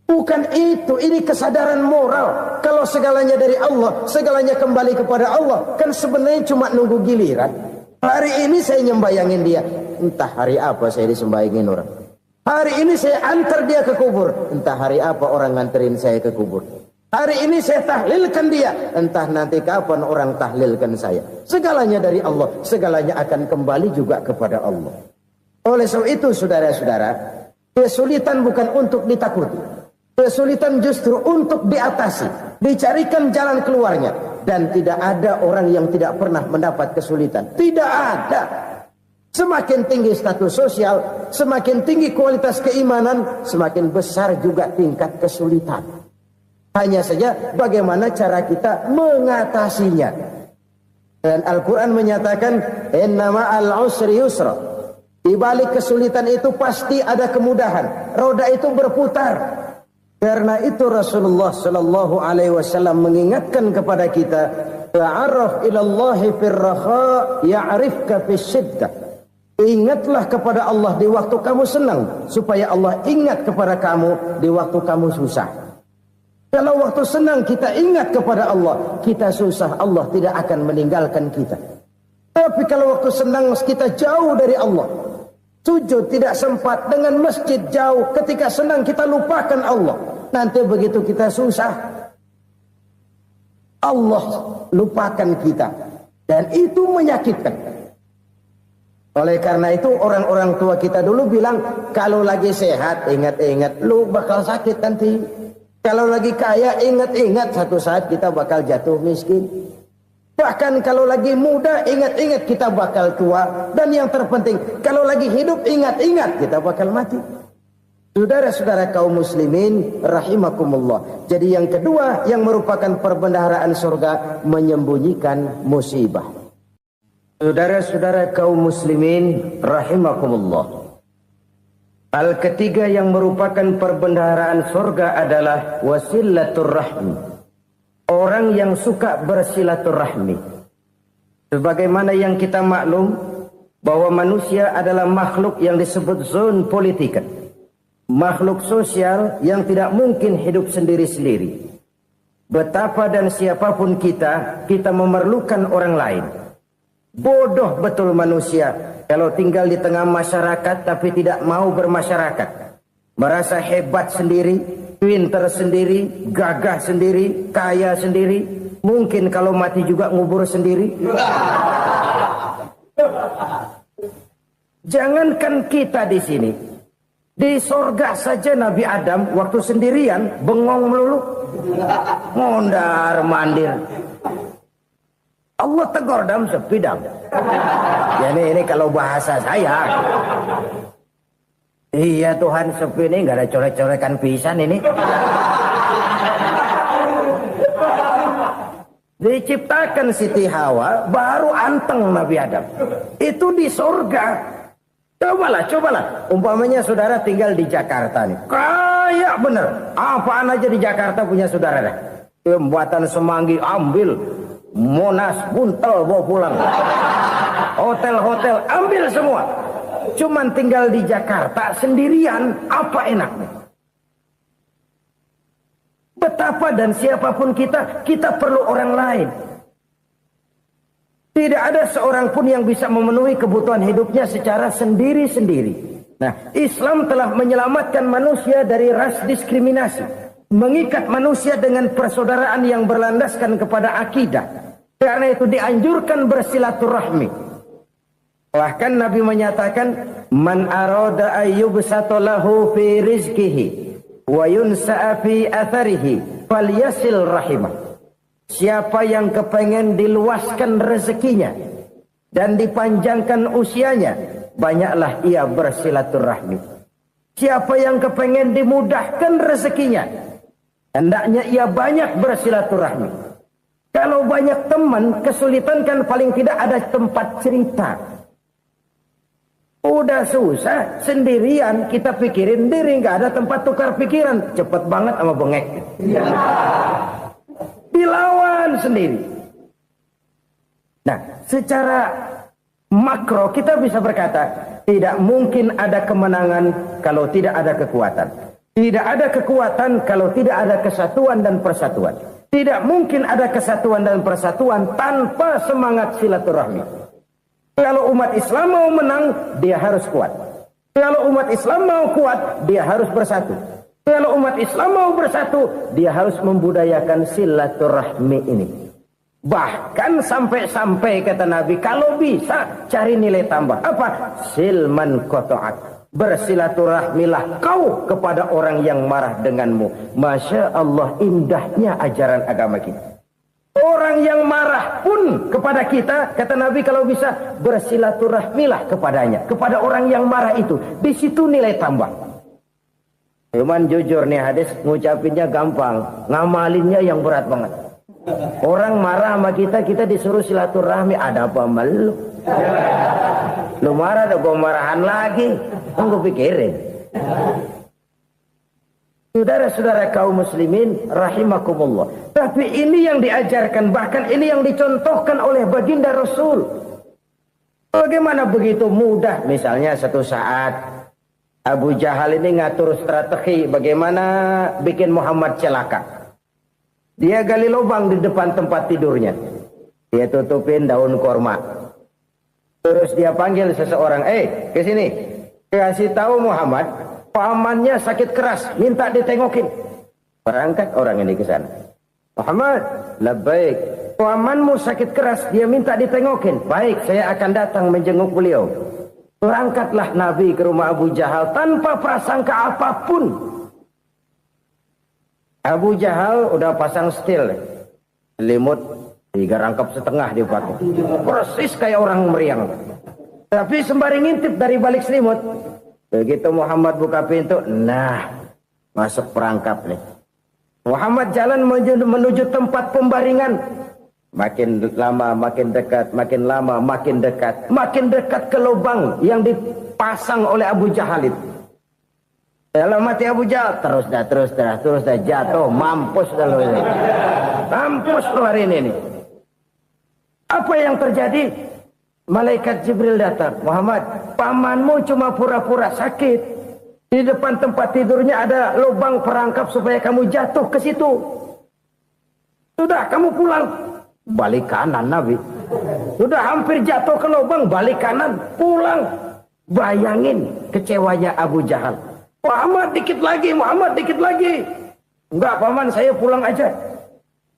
Bukan itu, ini kesadaran moral. Kalau segalanya dari Allah, segalanya kembali kepada Allah, kan sebenarnya cuma nunggu giliran. Hari ini saya nyembayangin dia, entah hari apa saya disembayangin orang. Hari ini saya antar dia ke kubur, entah hari apa orang nganterin saya ke kubur. Hari ini saya tahlilkan dia, entah nanti kapan orang tahlilkan saya. Segalanya dari Allah, segalanya akan kembali juga kepada Allah. Oleh sebab itu saudara-saudara, kesulitan bukan untuk ditakuti. Kesulitan justru untuk diatasi, dicarikan jalan keluarnya. Dan tidak ada orang yang tidak pernah mendapat kesulitan. Tidak ada. Semakin tinggi status sosial, semakin tinggi kualitas keimanan, semakin besar juga tingkat kesulitan. Hanya saja bagaimana cara kita mengatasinya. Dan Al-Quran menyatakan, innama al-usri yusra. Di balik kesulitan itu pasti ada kemudahan. Roda itu berputar. Karena itu Rasulullah sallallahu alaihi wasallam mengingatkan kepada kita, ta'arraf ila Allah fir raha ya'rifka fis shiddah. Ingatlah kepada Allah di waktu kamu senang, supaya Allah ingat kepada kamu di waktu kamu susah. Kalau waktu senang kita ingat kepada Allah, kita susah, Allah tidak akan meninggalkan kita. Tapi kalau waktu senang kita jauh dari Allah, sujud tidak sempat, dengan masjid jauh, ketika senang kita lupakan Allah. Nanti begitu kita susah, Allah lupakan kita. Dan itu menyakitkan. Oleh karena itu orang-orang tua kita dulu bilang, kalau lagi sehat ingat-ingat lu bakal sakit nanti. Kalau lagi kaya ingat-ingat satu saat kita bakal jatuh miskin. Bahkan kalau lagi muda, ingat-ingat kita bakal tua. Dan yang terpenting, kalau lagi hidup, ingat-ingat kita bakal mati. Saudara-saudara kaum muslimin rahimakumullah. Jadi yang kedua yang merupakan perbendaharaan surga, menyembunyikan musibah. Saudara-saudara kaum muslimin rahimakumullah. Hal ketiga yang merupakan perbendaharaan surga adalah wasilatur rahmi. Orang yang suka bersilaturahmi. Sebagaimana yang kita maklum bahwa manusia adalah makhluk yang disebut zon politika. Makhluk sosial yang tidak mungkin hidup sendiri-sendiri. Betapa dan siapapun kita memerlukan orang lain. Bodoh betul manusia kalau tinggal di tengah masyarakat tapi tidak mau bermasyarakat. Merasa hebat sendiri, pintar sendiri, gagah sendiri, kaya sendiri. Mungkin kalau mati juga ngubur sendiri. Jangankan kita di sini, di sorga saja Nabi Adam waktu sendirian bengong melulu, mondar mandir. Allah tegur dam sepi dam. Ya ini kalau bahasa saya. Iya Tuhan, sepi ini nggak ada coret-corekan pisan ini. Diciptakan Siti Hawa, baru anteng Nabi Adam. Itu di surga. Cobalah. Umpamanya saudara tinggal di Jakarta nih. Kayak bener. Apaan aja di Jakarta punya saudara dah. Pembuatan Semanggi ambil. Monas, Buntel bawa pulang. Hotel-hotel ambil semua. Cuman tinggal di Jakarta sendirian, apa enaknya? Betapa dan siapapun kita perlu orang lain. Tidak ada seorang pun yang bisa memenuhi kebutuhan hidupnya secara sendiri-sendiri. Nah, Islam telah menyelamatkan manusia dari ras diskriminasi. Mengikat manusia dengan persaudaraan yang berlandaskan kepada akidah. Karena itu dianjurkan bersilaturahmi. Bahkan Nabi menyatakan, man arada ayyubsata lahu fi rizqihi wa yunsa'a fi atharihi falyasil rahimah. Siapa yang kepengen diluaskan rezekinya dan dipanjangkan usianya, banyaklah ia bersilaturahmi. Siapa yang kepengen dimudahkan rezekinya, hendaknya ia banyak bersilaturahmi. Kalau banyak teman, kesulitan kan paling tidak ada tempat cerita. Udah susah, sendirian kita pikirin diri, nggak ada tempat tukar pikiran. Cepet banget sama bengek. Dilawan sendiri. Nah, secara makro kita bisa berkata, tidak mungkin ada kemenangan kalau tidak ada kekuatan. Tidak ada kekuatan kalau tidak ada kesatuan dan persatuan. Tidak mungkin ada kesatuan dan persatuan tanpa semangat silaturahmi. Kalau umat Islam mau menang, dia harus kuat. Kalau umat Islam mau kuat, dia harus bersatu. Kalau umat Islam mau bersatu, dia harus membudayakan silaturahmi ini. Bahkan sampai-sampai kata Nabi, kalau bisa cari nilai tambah. Apa? Silman qata'ak. Bersilaturahmilah kau kepada orang yang marah denganmu. Masya Allah, indahnya ajaran agama kita. Orang yang marah pun kepada kita, kata Nabi, kalau bisa bersilaturahmilah kepadanya, kepada orang yang marah itu. Di situ nilai tambah. Cuman jujur nih hadis, ngucapinnya gampang, ngamalinnya yang berat banget. Orang marah sama kita disuruh silaturahmi, ada apa malu? Lu marah, ada gua marahan lagi. Tunggu pikirin. Saudara-saudara kaum muslimin rahimakumullah. Tapi ini yang diajarkan, bahkan ini yang dicontohkan oleh baginda Rasul. Bagaimana begitu mudah? Misalnya satu saat Abu Jahal ini ngatur strategi bagaimana bikin Muhammad celaka. Dia gali lubang di depan tempat tidurnya. Dia tutupin daun korma. Terus dia panggil seseorang, ke sini. Kasih tahu Muhammad, pamannya sakit keras, minta ditengokin. Berangkat orang ini ke sana. Muhammad, labbaik. Pamanmu sakit keras, dia minta ditengokin. Baik, saya akan datang menjenguk beliau. Berangkatlah Nabi ke rumah Abu Jahal tanpa prasangka apapun. Abu Jahal udah pasang setil, selimut 3 rangkap setengah dia pakai. Persis kayak orang meriang. Tapi sembari ngintip dari balik selimut. Begitu Muhammad buka pintu, nah masuk perangkap nih. Muhammad jalan menuju tempat pembaringan. Makin lama makin dekat, makin lama makin dekat. Makin dekat ke lubang yang dipasang oleh Abu Jahal itu. Dalam hati Abu Jahal, terus dah jatuh, mampus dah lo ini. Mampus lo hari ini nih. Apa yang terjadi? Malaikat Jibril datang. Muhammad, pamanmu cuma pura-pura sakit. Di depan tempat tidurnya ada lubang perangkap supaya kamu jatuh ke situ. Sudah, kamu pulang. Balik kanan Nabi. Sudah hampir jatuh ke lubang, balik kanan, pulang. Bayangin kecewanya Abu Jahal. Muhammad dikit lagi. Enggak paman, saya pulang aja.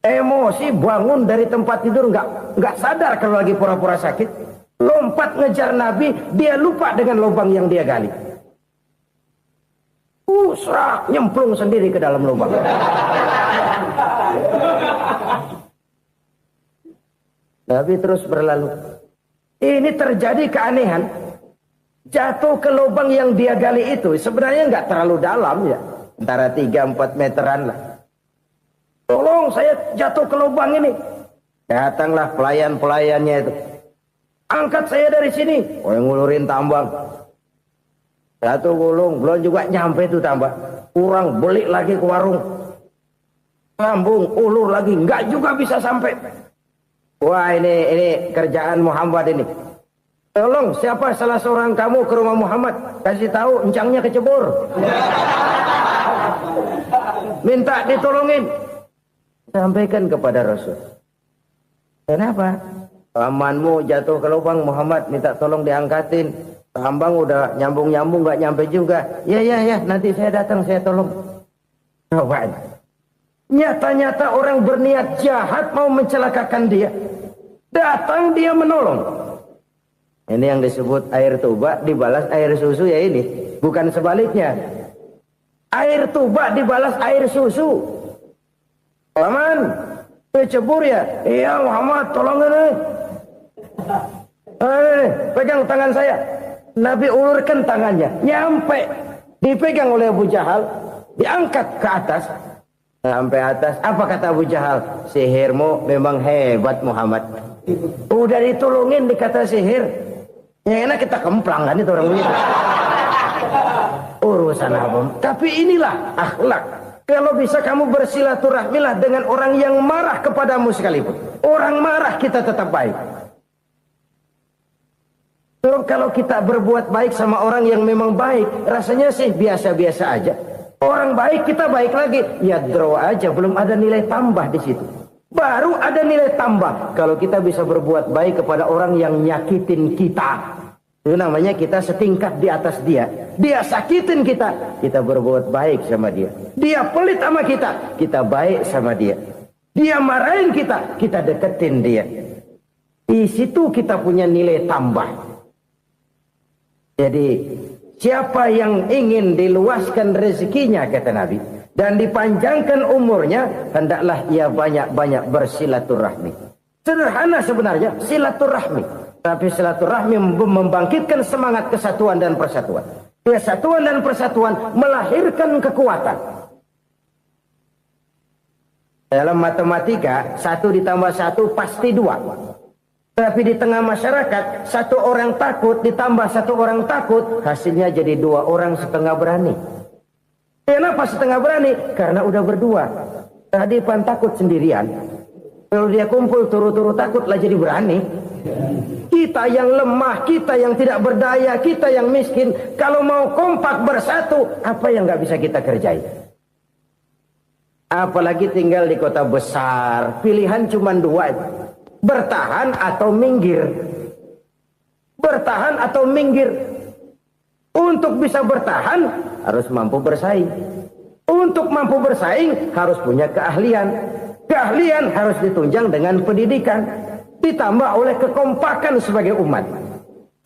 Emosi bangun dari tempat tidur, enggak sadar kalau lagi pura-pura sakit. Lompat ngejar Nabi, dia lupa dengan lubang yang dia gali. Serak, nyemplung sendiri ke dalam lubang. Nabi terus berlalu. Ini terjadi keanehan. Jatuh ke lubang yang dia gali itu sebenarnya nggak terlalu dalam ya. Antara 3-4 meteran lah. Tolong saya jatuh ke lubang ini. Datanglah pelayan-pelayannya itu. Angkat saya dari sini. Ngulurin tambang. Satu gulung, belum juga nyampe itu tambang. Kurang, beli lagi ke warung. Sambung, ulur lagi. Nggak juga bisa sampai. Wah ini kerjaan Muhammad ini. Tolong siapa salah seorang kamu ke rumah Muhammad, kasih tahu encangnya kecebur. Minta ditolongin. Sampaikan kepada Rasul. Kenapa? Pamanmu jatuh ke lubang, Muhammad minta tolong diangkatin. Tambang udah nyambung-nyambung nggak nyampe juga. Ya nanti saya datang saya tolong. Coba. Nyata-nyata orang berniat jahat mau mencelakakan dia. Datang dia menolong. Ini yang disebut air tuba dibalas air susu ya ini. Bukan sebaliknya. Air tuba dibalas air susu. Paman, kecebur ya? Iya Muhammad, tolong ini. Pegang tangan saya. Nabi ulurkan tangannya. Nyampe. Dipegang oleh Abu Jahal. Diangkat ke atas. Sampai atas. Apa kata Abu Jahal? Sihirmu memang hebat Muhammad. Udah ditolongin dikata sihir. Yang enak kita kemplang kan itu orang begitu. Urusan apa? Tapi inilah akhlak. Kalau bisa kamu bersilaturahmilah dengan orang yang marah kepadamu sekalipun. Orang marah kita tetap baik. Kalau kita berbuat baik sama orang yang memang baik, rasanya sih biasa-biasa aja. Orang baik kita baik lagi, ya draw aja, belum ada nilai tambah di situ. Baru ada nilai tambah kalau kita bisa berbuat baik kepada orang yang nyakitin kita. Itu namanya kita setingkat di atas dia. Dia sakitin kita, kita berbuat baik sama dia. Dia pelit sama kita baik sama dia. Dia marahin kita deketin dia. Di situ kita punya nilai tambah. Jadi siapa yang ingin diluaskan rezekinya kata Nabi dan dipanjangkan umurnya, hendaklah ia banyak-banyak bersilaturahmi. Sederhana sebenarnya silaturahmi, tapi silaturahmi membangkitkan semangat kesatuan dan persatuan. Kesatuan dan persatuan melahirkan kekuatan. Dalam matematika 1 ditambah 1 pasti 2. Tapi di tengah masyarakat, 1 orang takut ditambah 1 orang takut, hasilnya jadi 2 orang setengah berani. Kenapa setengah berani? Karena udah berdua. Tadi pan takut sendirian. Kalau dia kumpul turu-turu takutlah jadi berani. Kita yang lemah, kita yang tidak berdaya, kita yang miskin, kalau mau kompak bersatu, apa yang nggak bisa kita kerjain? Apalagi tinggal di kota besar, pilihan cuma 2. Bertahan atau minggir. Bertahan atau minggir. Untuk bisa bertahan harus mampu bersaing. Untuk mampu bersaing harus punya keahlian. Keahlian harus ditunjang dengan pendidikan. Ditambah oleh kekompakan sebagai umat.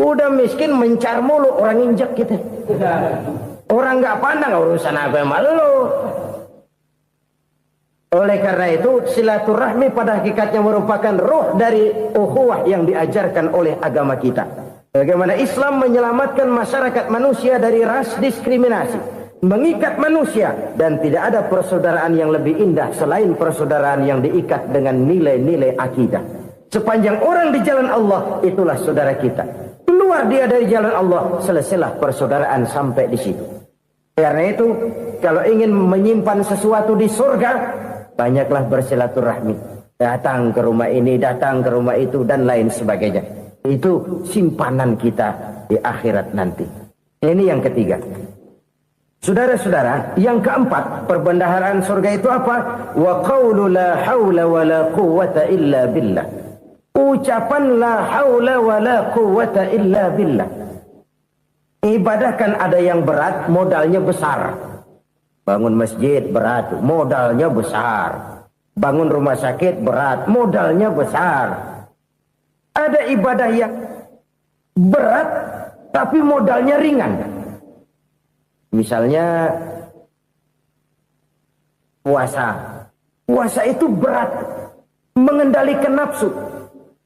Udah miskin mencar mulu orang injek kita. Orang nggak pandang urusan apa malu. Oleh karena itu silaturahmi pada hakikatnya merupakan roh dari ukhuwah yang diajarkan oleh agama kita. Bagaimana Islam menyelamatkan masyarakat manusia dari ras diskriminasi, mengikat manusia, dan tidak ada persaudaraan yang lebih indah selain persaudaraan yang diikat dengan nilai-nilai akidah. Sepanjang orang di jalan Allah, itulah saudara kita. Keluar dia dari jalan Allah, selesailah persaudaraan sampai di situ. Karena itu, kalau ingin menyimpan sesuatu di surga, banyaklah bersilaturahmi. Datang ke rumah ini, datang ke rumah itu, dan lain sebagainya. Itu simpanan kita di akhirat nanti. Ini yang ketiga. Saudara-saudara, yang keempat, perbendaharaan surga itu apa? Wa qawlu la hawla wa la quwwata illa billah. Ucapan la hawla wa la quwwata illa billah. Ibadah kan ada yang berat, modalnya besar. Bangun masjid berat, modalnya besar. Bangun rumah sakit berat, modalnya besar. Ada ibadah yang berat, tapi modalnya ringan. Misalnya puasa. Puasa itu berat, mengendalikan nafsu.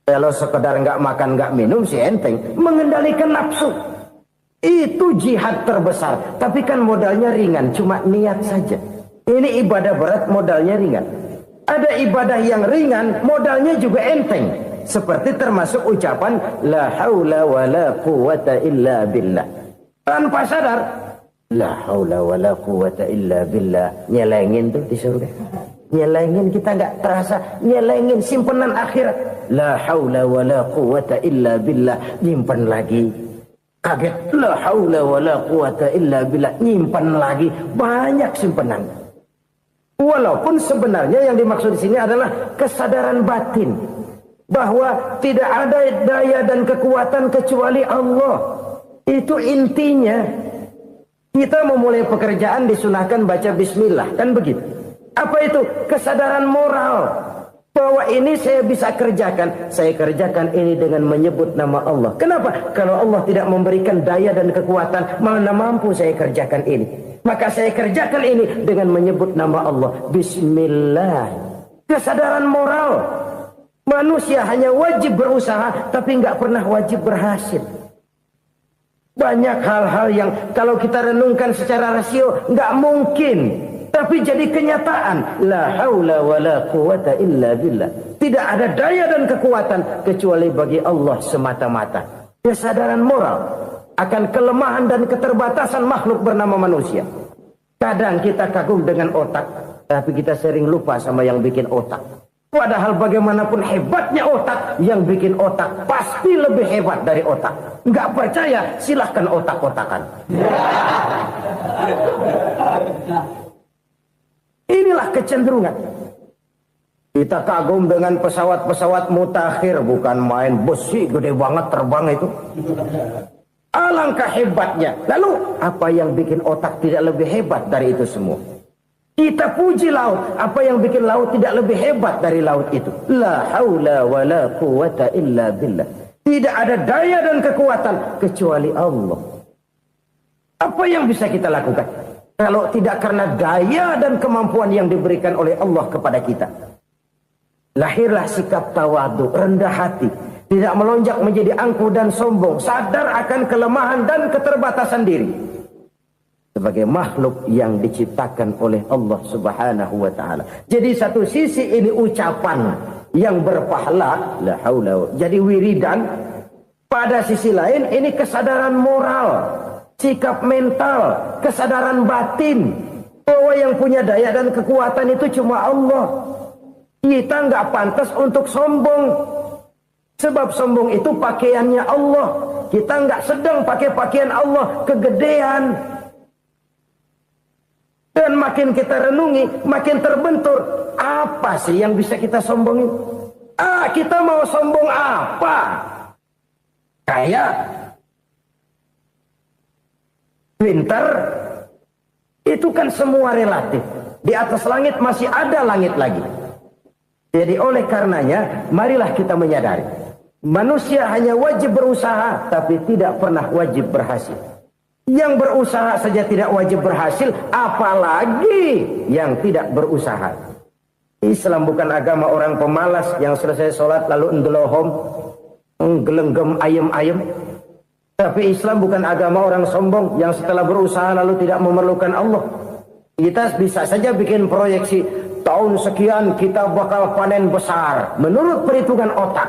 Kalau sekedar nggak makan, nggak minum sih enteng. Mengendalikan nafsu. Itu jihad terbesar. Tapi kan modalnya ringan, cuma niat saja. Ini ibadah berat, modalnya ringan. Ada ibadah yang ringan, modalnya juga enteng. Seperti termasuk ucapan la haula wa la quwwata illa billah. Tanpa sadar, la haula wa la quwwata illa billah. Nyelengin tuh di surga. Nyelengin, kita nggak terasa. Nyelengin simpanan akhirat. La haula wa la quwwata illa billah. Nyimpan lagi. Kaget, la haula wa la quwwata illa billah, nyimpan lagi, banyak simpanan. Walaupun sebenarnya yang dimaksud di sini adalah kesadaran batin bahwa tidak ada daya dan kekuatan kecuali Allah. Itu intinya. Kita memulai pekerjaan disunahkan baca bismillah, kan begitu. Apa itu? Kesadaran moral. Bahwa ini saya bisa kerjakan. Saya kerjakan ini dengan menyebut nama Allah. Kenapa? Kalau Allah tidak memberikan daya dan kekuatan, mana mampu saya kerjakan ini. Maka saya kerjakan ini dengan menyebut nama Allah. Bismillah. Kesadaran moral. Manusia hanya wajib berusaha, tapi nggak pernah wajib berhasil. Banyak hal-hal yang kalau kita renungkan secara rasio, nggak mungkin. Tapi jadi kenyataan. La haula wa la quwwata illa billah. Tidak ada daya dan kekuatan kecuali bagi Allah semata-mata. Kesadaran moral akan kelemahan dan keterbatasan makhluk bernama manusia. Kadang kita kagum dengan otak, tapi kita sering lupa sama yang bikin otak. Padahal bagaimanapun hebatnya otak, yang bikin otak pasti lebih hebat dari otak. Nggak percaya? Silahkan otak-otakan. Inilah kecenderungan. Kita kagum dengan pesawat-pesawat mutakhir, bukan main, besi gede banget terbang itu. Alangkah hebatnya. Lalu apa yang bikin otak tidak lebih hebat dari itu semua? Kita puji laut, apa yang bikin laut tidak lebih hebat dari laut itu? La haula wa la quwwata illa billah. Tidak ada daya dan kekuatan kecuali Allah. Apa yang bisa kita lakukan? Kalau tidak karena daya dan kemampuan yang diberikan oleh Allah kepada kita. Lahirlah sikap tawadu, rendah hati. Tidak melonjak menjadi angkuh dan sombong. Sadar akan kelemahan dan keterbatasan diri. Sebagai makhluk yang diciptakan oleh Allah subhanahu wa ta'ala. Jadi satu sisi ini ucapan yang berpahala. La haula. Jadi wiridan. Pada sisi lain ini kesadaran moral. Sikap mental, kesadaran batin bahwa yang punya daya dan kekuatan itu cuma Allah. Kita nggak pantas untuk sombong, sebab sombong itu pakaiannya Allah. Kita nggak sedang pakai pakaian Allah, kegedean. Dan makin kita renungi, makin terbentur. Apa sih yang bisa kita sombongi? Kita mau sombong apa? Kayak pintar, itu kan semua relatif. Di atas langit masih ada langit lagi. Jadi oleh karenanya, marilah kita menyadari. Manusia hanya wajib berusaha, tapi tidak pernah wajib berhasil. Yang berusaha saja tidak wajib berhasil, apalagi yang tidak berusaha. Islam bukan agama orang pemalas yang selesai sholat lalu endelohom, nggelenggem ayem-ayem. Tapi Islam bukan agama orang sombong yang setelah berusaha lalu tidak memerlukan Allah. Kita bisa saja bikin proyeksi, tahun sekian kita bakal panen besar menurut perhitungan otak.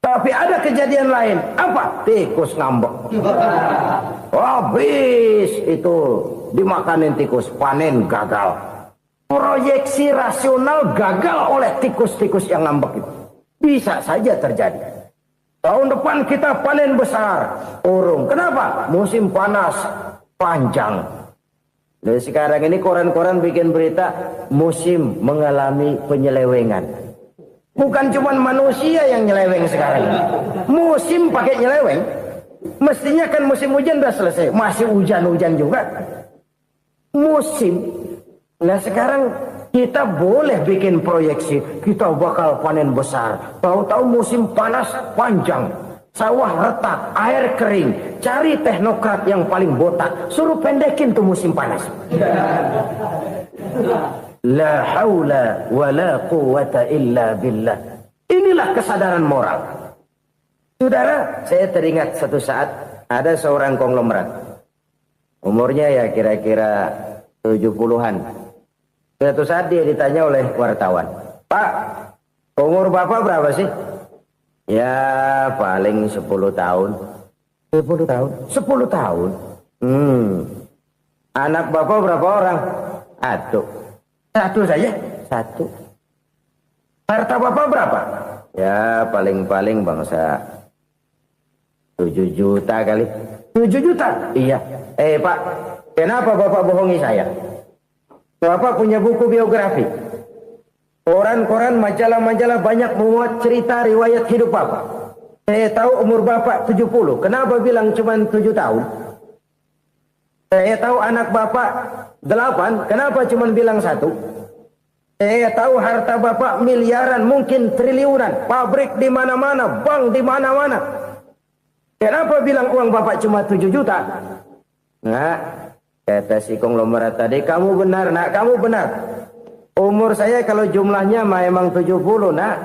Tapi ada kejadian lain. Apa? Tikus ngambek. Habis itu dimakanin tikus, panen gagal. Proyeksi rasional gagal oleh tikus-tikus yang ngambek itu. Bisa saja terjadi. Tahun depan kita panen besar. Urung. Kenapa? Musim panas panjang. Dan sekarang ini koran-koran bikin berita musim mengalami penyelewengan. Bukan cuma manusia yang nyeleweng sekarang. Musim pakai nyeleweng. Mestinya kan musim hujan udah selesai. Masih hujan-hujan juga. Musim. Nah sekarang kita boleh bikin proyeksi. Kita bakal panen besar. Tahu-tahu musim panas panjang. Sawah retak, air kering. Cari teknokrat yang paling botak. Suruh pendekin tuh musim panas. La haula wa la quwata illa billah. Inilah kesadaran moral. Saudara, saya teringat satu saat ada seorang konglomerat. Umurnya ya kira-kira 70-an. Suatu saat dia ditanya oleh wartawan, "Pak, umur Bapak berapa sih?" "Ya paling 10 tahun." 10 tahun? 10 tahun? Anak Bapak berapa orang? Satu. Satu saja? Satu. Harta Bapak berapa? Ya paling-paling bangsa 7 juta kali. 7 juta? Iya. Pak, kenapa Bapak bohongi saya? Bapak punya buku biografi. Koran-koran, majalah-majalah banyak memuat cerita riwayat hidup Bapak. Saya tahu umur Bapak 70. Kenapa bilang cuma 7 tahun? Saya tahu anak Bapak 8. Kenapa cuma bilang 1? Saya tahu harta Bapak miliaran, mungkin triliunan. Pabrik di mana-mana, bank di mana-mana. Kenapa bilang uang Bapak cuma 7 juta? Nah, kata si konglomerat tadi, kamu benar nak, kamu benar. Umur saya kalau jumlahnya memang 70 nak.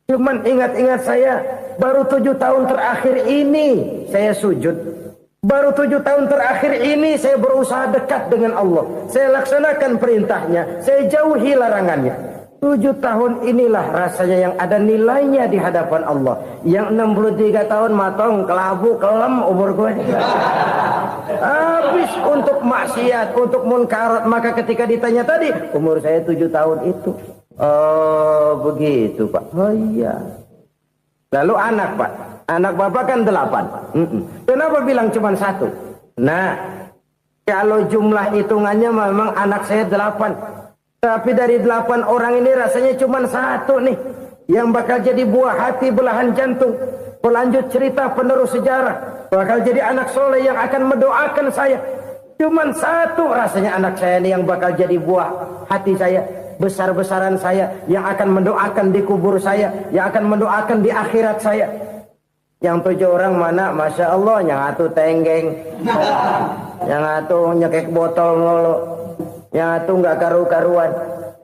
Cuman ingat-ingat saya, baru 7 tahun terakhir ini saya sujud. Baru 7 tahun terakhir ini saya berusaha dekat dengan Allah. Saya laksanakan perintahnya, saya jauhi larangannya. 7 tahun inilah rasanya yang ada nilainya di hadapan Allah. Yang 63 tahun matong, kelabu, kelem umur gue. Habis untuk maksiat, untuk munkarat. Maka ketika ditanya tadi, umur saya 7 tahun itu. Oh begitu Pak. Oh iya. Lalu anak Pak. Anak Bapak kan 8. Kenapa bilang cuma 1? Nah, kalau jumlah hitungannya memang anak saya 8. Tapi dari 8 orang ini rasanya cuma 1 nih. Yang bakal jadi buah hati, belahan jantung. Pelanjut cerita, penerus sejarah. Bakal jadi anak soleh yang akan mendoakan saya. Cuma 1 rasanya anak saya ini yang bakal jadi buah hati saya. Besar-besaran saya. Yang akan mendoakan di kubur saya. Yang akan mendoakan di akhirat saya. Yang 7 orang mana? Masya Allah, yang 1 tenggeng. Yang 1 nyekek botol mulu. Yang 1 nggak karu-karuan.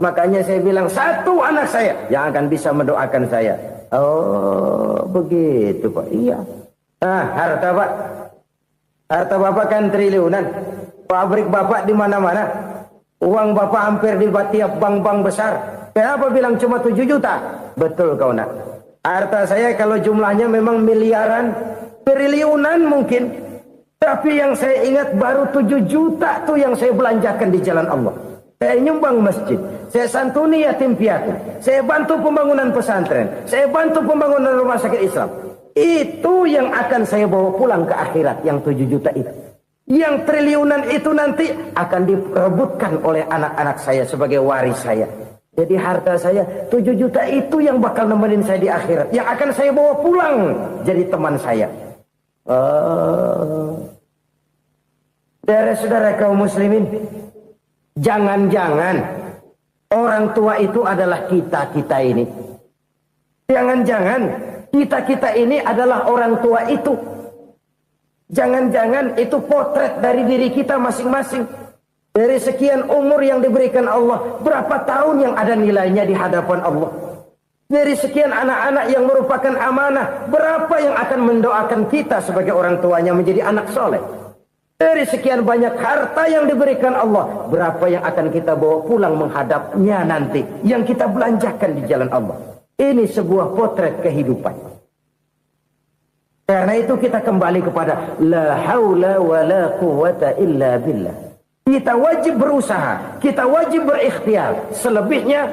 Makanya saya bilang 1 anak saya yang akan bisa mendoakan saya. Oh begitu Pak. Iya. Nah harta Pak. Harta Bapak kan triliunan. Pabrik Bapak di mana-mana. Uang Bapak hampir di tiap bank-bank besar. Kenapa bilang cuma 7 juta? Betul kau nak. Harta saya kalau jumlahnya memang miliaran, triliunan mungkin. Tapi yang saya ingat baru 7 juta tuh yang saya belanjakan di jalan Allah. Saya nyumbang masjid, saya santuni yatim piatu, saya bantu pembangunan pesantren, saya bantu pembangunan rumah sakit Islam. Itu yang akan saya bawa pulang ke akhirat, yang 7 juta itu. Yang triliunan itu nanti akan diperebutkan oleh anak-anak saya sebagai waris saya. Jadi harta saya 7 juta itu yang bakal nemenin saya di akhirat. Yang akan saya bawa pulang jadi teman saya. Saudara-saudara kaum muslimin, jangan-jangan orang tua itu adalah kita-kita ini. Jangan-jangan kita-kita ini adalah orang tua itu. Jangan-jangan itu potret dari diri kita masing-masing. Dari sekian umur yang diberikan Allah, berapa tahun yang ada nilainya di hadapan Allah? Dari sekian anak-anak yang merupakan amanah, berapa yang akan mendoakan kita sebagai orang tuanya menjadi anak soleh? Dari sekian banyak harta yang diberikan Allah, berapa yang akan kita bawa pulang menghadapnya nanti, yang kita belanjakan di jalan Allah? Ini sebuah potret kehidupan. Karena itu kita kembali kepada la haula wa la quwwata illa billah. Kita wajib berusaha, kita wajib berikhtiar. Selebihnya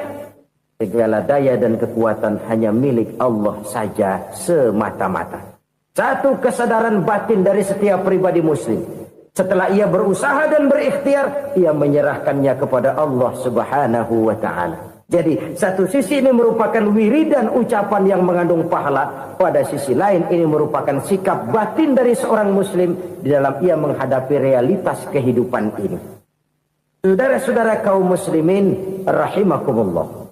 segala daya dan kekuatan hanya milik Allah saja semata-mata. Satu kesadaran batin dari setiap pribadi muslim. Setelah ia berusaha dan berikhtiar, ia menyerahkannya kepada Allah Subhanahu wa ta'ala. Jadi satu sisi ini merupakan wiridan ucapan yang mengandung pahala. Pada sisi lain ini merupakan sikap batin dari seorang muslim di dalam ia menghadapi realitas kehidupan ini. Saudara-saudara kaum muslimin rahimakumullah.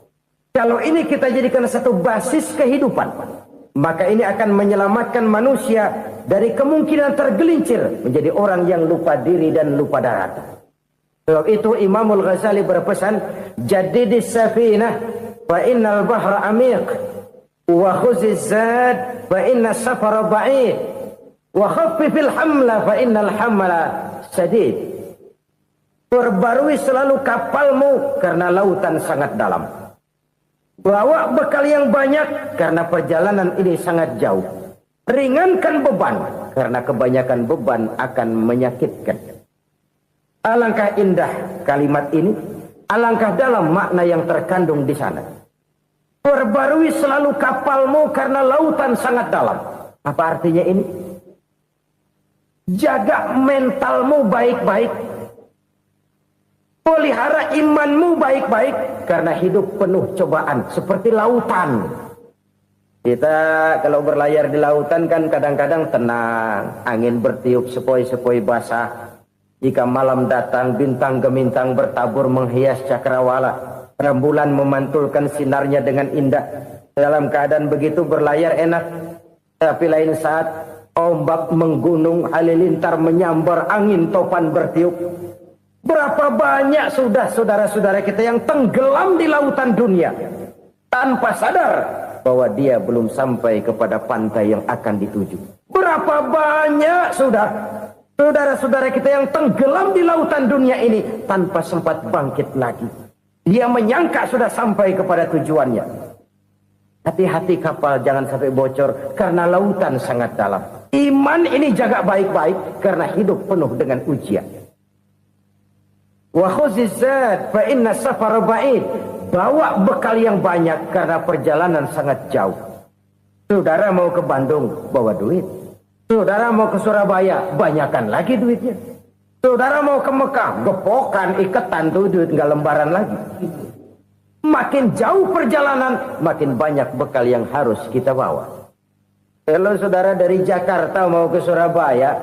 Kalau ini kita jadikan satu basis kehidupan, maka ini akan menyelamatkan manusia dari kemungkinan tergelincir menjadi orang yang lupa diri dan lupa daratan. Sebab itu Imamul Ghazali berpesan, Jadidis safinah fa innal bahra amiq wa khuziz zad fa inna safara ba'id wa khaffifil hamla fa innal hamla sadid. Perbarui selalu kapalmu karena lautan sangat dalam. Bawa bekal yang banyak karena perjalanan ini sangat jauh. Ringankan beban karena kebanyakan beban akan menyakitkan. Alangkah indah kalimat ini, alangkah dalam makna yang terkandung di sana. Perbarui selalu kapalmu karena lautan sangat dalam. Apa artinya ini? Jaga mentalmu baik-baik. Pelihara imanmu baik-baik karena hidup penuh cobaan seperti lautan. Kita kalau berlayar di lautan kan kadang-kadang tenang, angin bertiup sepoi-sepoi basah. Jika malam datang, bintang gemintang bertabur menghias cakrawala. Rembulan memantulkan sinarnya dengan indah. Dalam keadaan begitu berlayar enak. Tapi lain saat, ombak menggunung, halilintar menyambar, angin topan bertiup. Berapa banyak sudah saudara-saudara kita yang tenggelam di lautan dunia. Tanpa sadar bahwa dia belum sampai kepada pantai yang akan dituju. Berapa banyak sudah saudara-saudara kita yang tenggelam di lautan dunia ini tanpa sempat bangkit lagi. Dia menyangka sudah sampai kepada tujuannya. Hati-hati kapal jangan sampai bocor karena lautan sangat dalam. Iman ini jaga baik-baik karena hidup penuh dengan ujian. Wa khuziz zad fa inna safara ba'id. Bawa bekal yang banyak karena perjalanan sangat jauh. Saudara mau ke Bandung, bawa duit. Saudara mau ke Surabaya, banyakkan lagi duitnya. Saudara mau ke Mekah, gepokan, iketan tuh duit nggak lembaran lagi. Makin jauh perjalanan, makin banyak bekal yang harus kita bawa. Kalau saudara dari Jakarta mau ke Surabaya,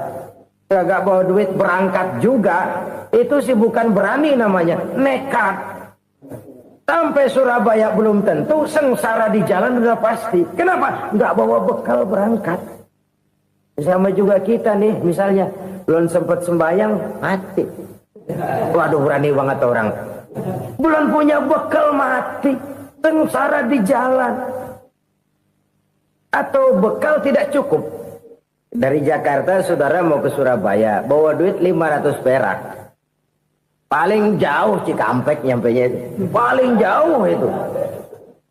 nggak bawa duit berangkat juga, itu sih bukan berani namanya, nekat. Sampai Surabaya belum tentu, sengsara di jalan udah pasti. Kenapa? Nggak bawa bekal berangkat. Sama juga kita nih, misalnya belum sempat sembahyang, mati. Waduh, berani banget orang. Belum punya bekal, mati. Sengsara di jalan. Atau bekal tidak cukup. Dari Jakarta, saudara mau ke Surabaya, bawa duit 500 perak. Paling jauh Cikampek nyampenya itu. Paling jauh itu.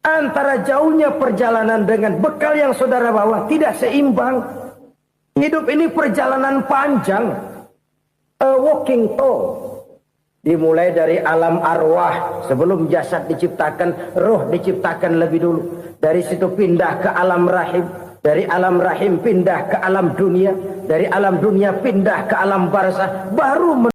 Antara jauhnya perjalanan dengan bekal yang saudara bawa tidak seimbang. Hidup ini perjalanan panjang. A walking tour. Dimulai dari alam arwah. Sebelum jasad diciptakan, roh diciptakan lebih dulu. Dari situ pindah ke alam rahim. Dari alam rahim pindah ke alam dunia. Dari alam dunia pindah ke alam barzah. Baru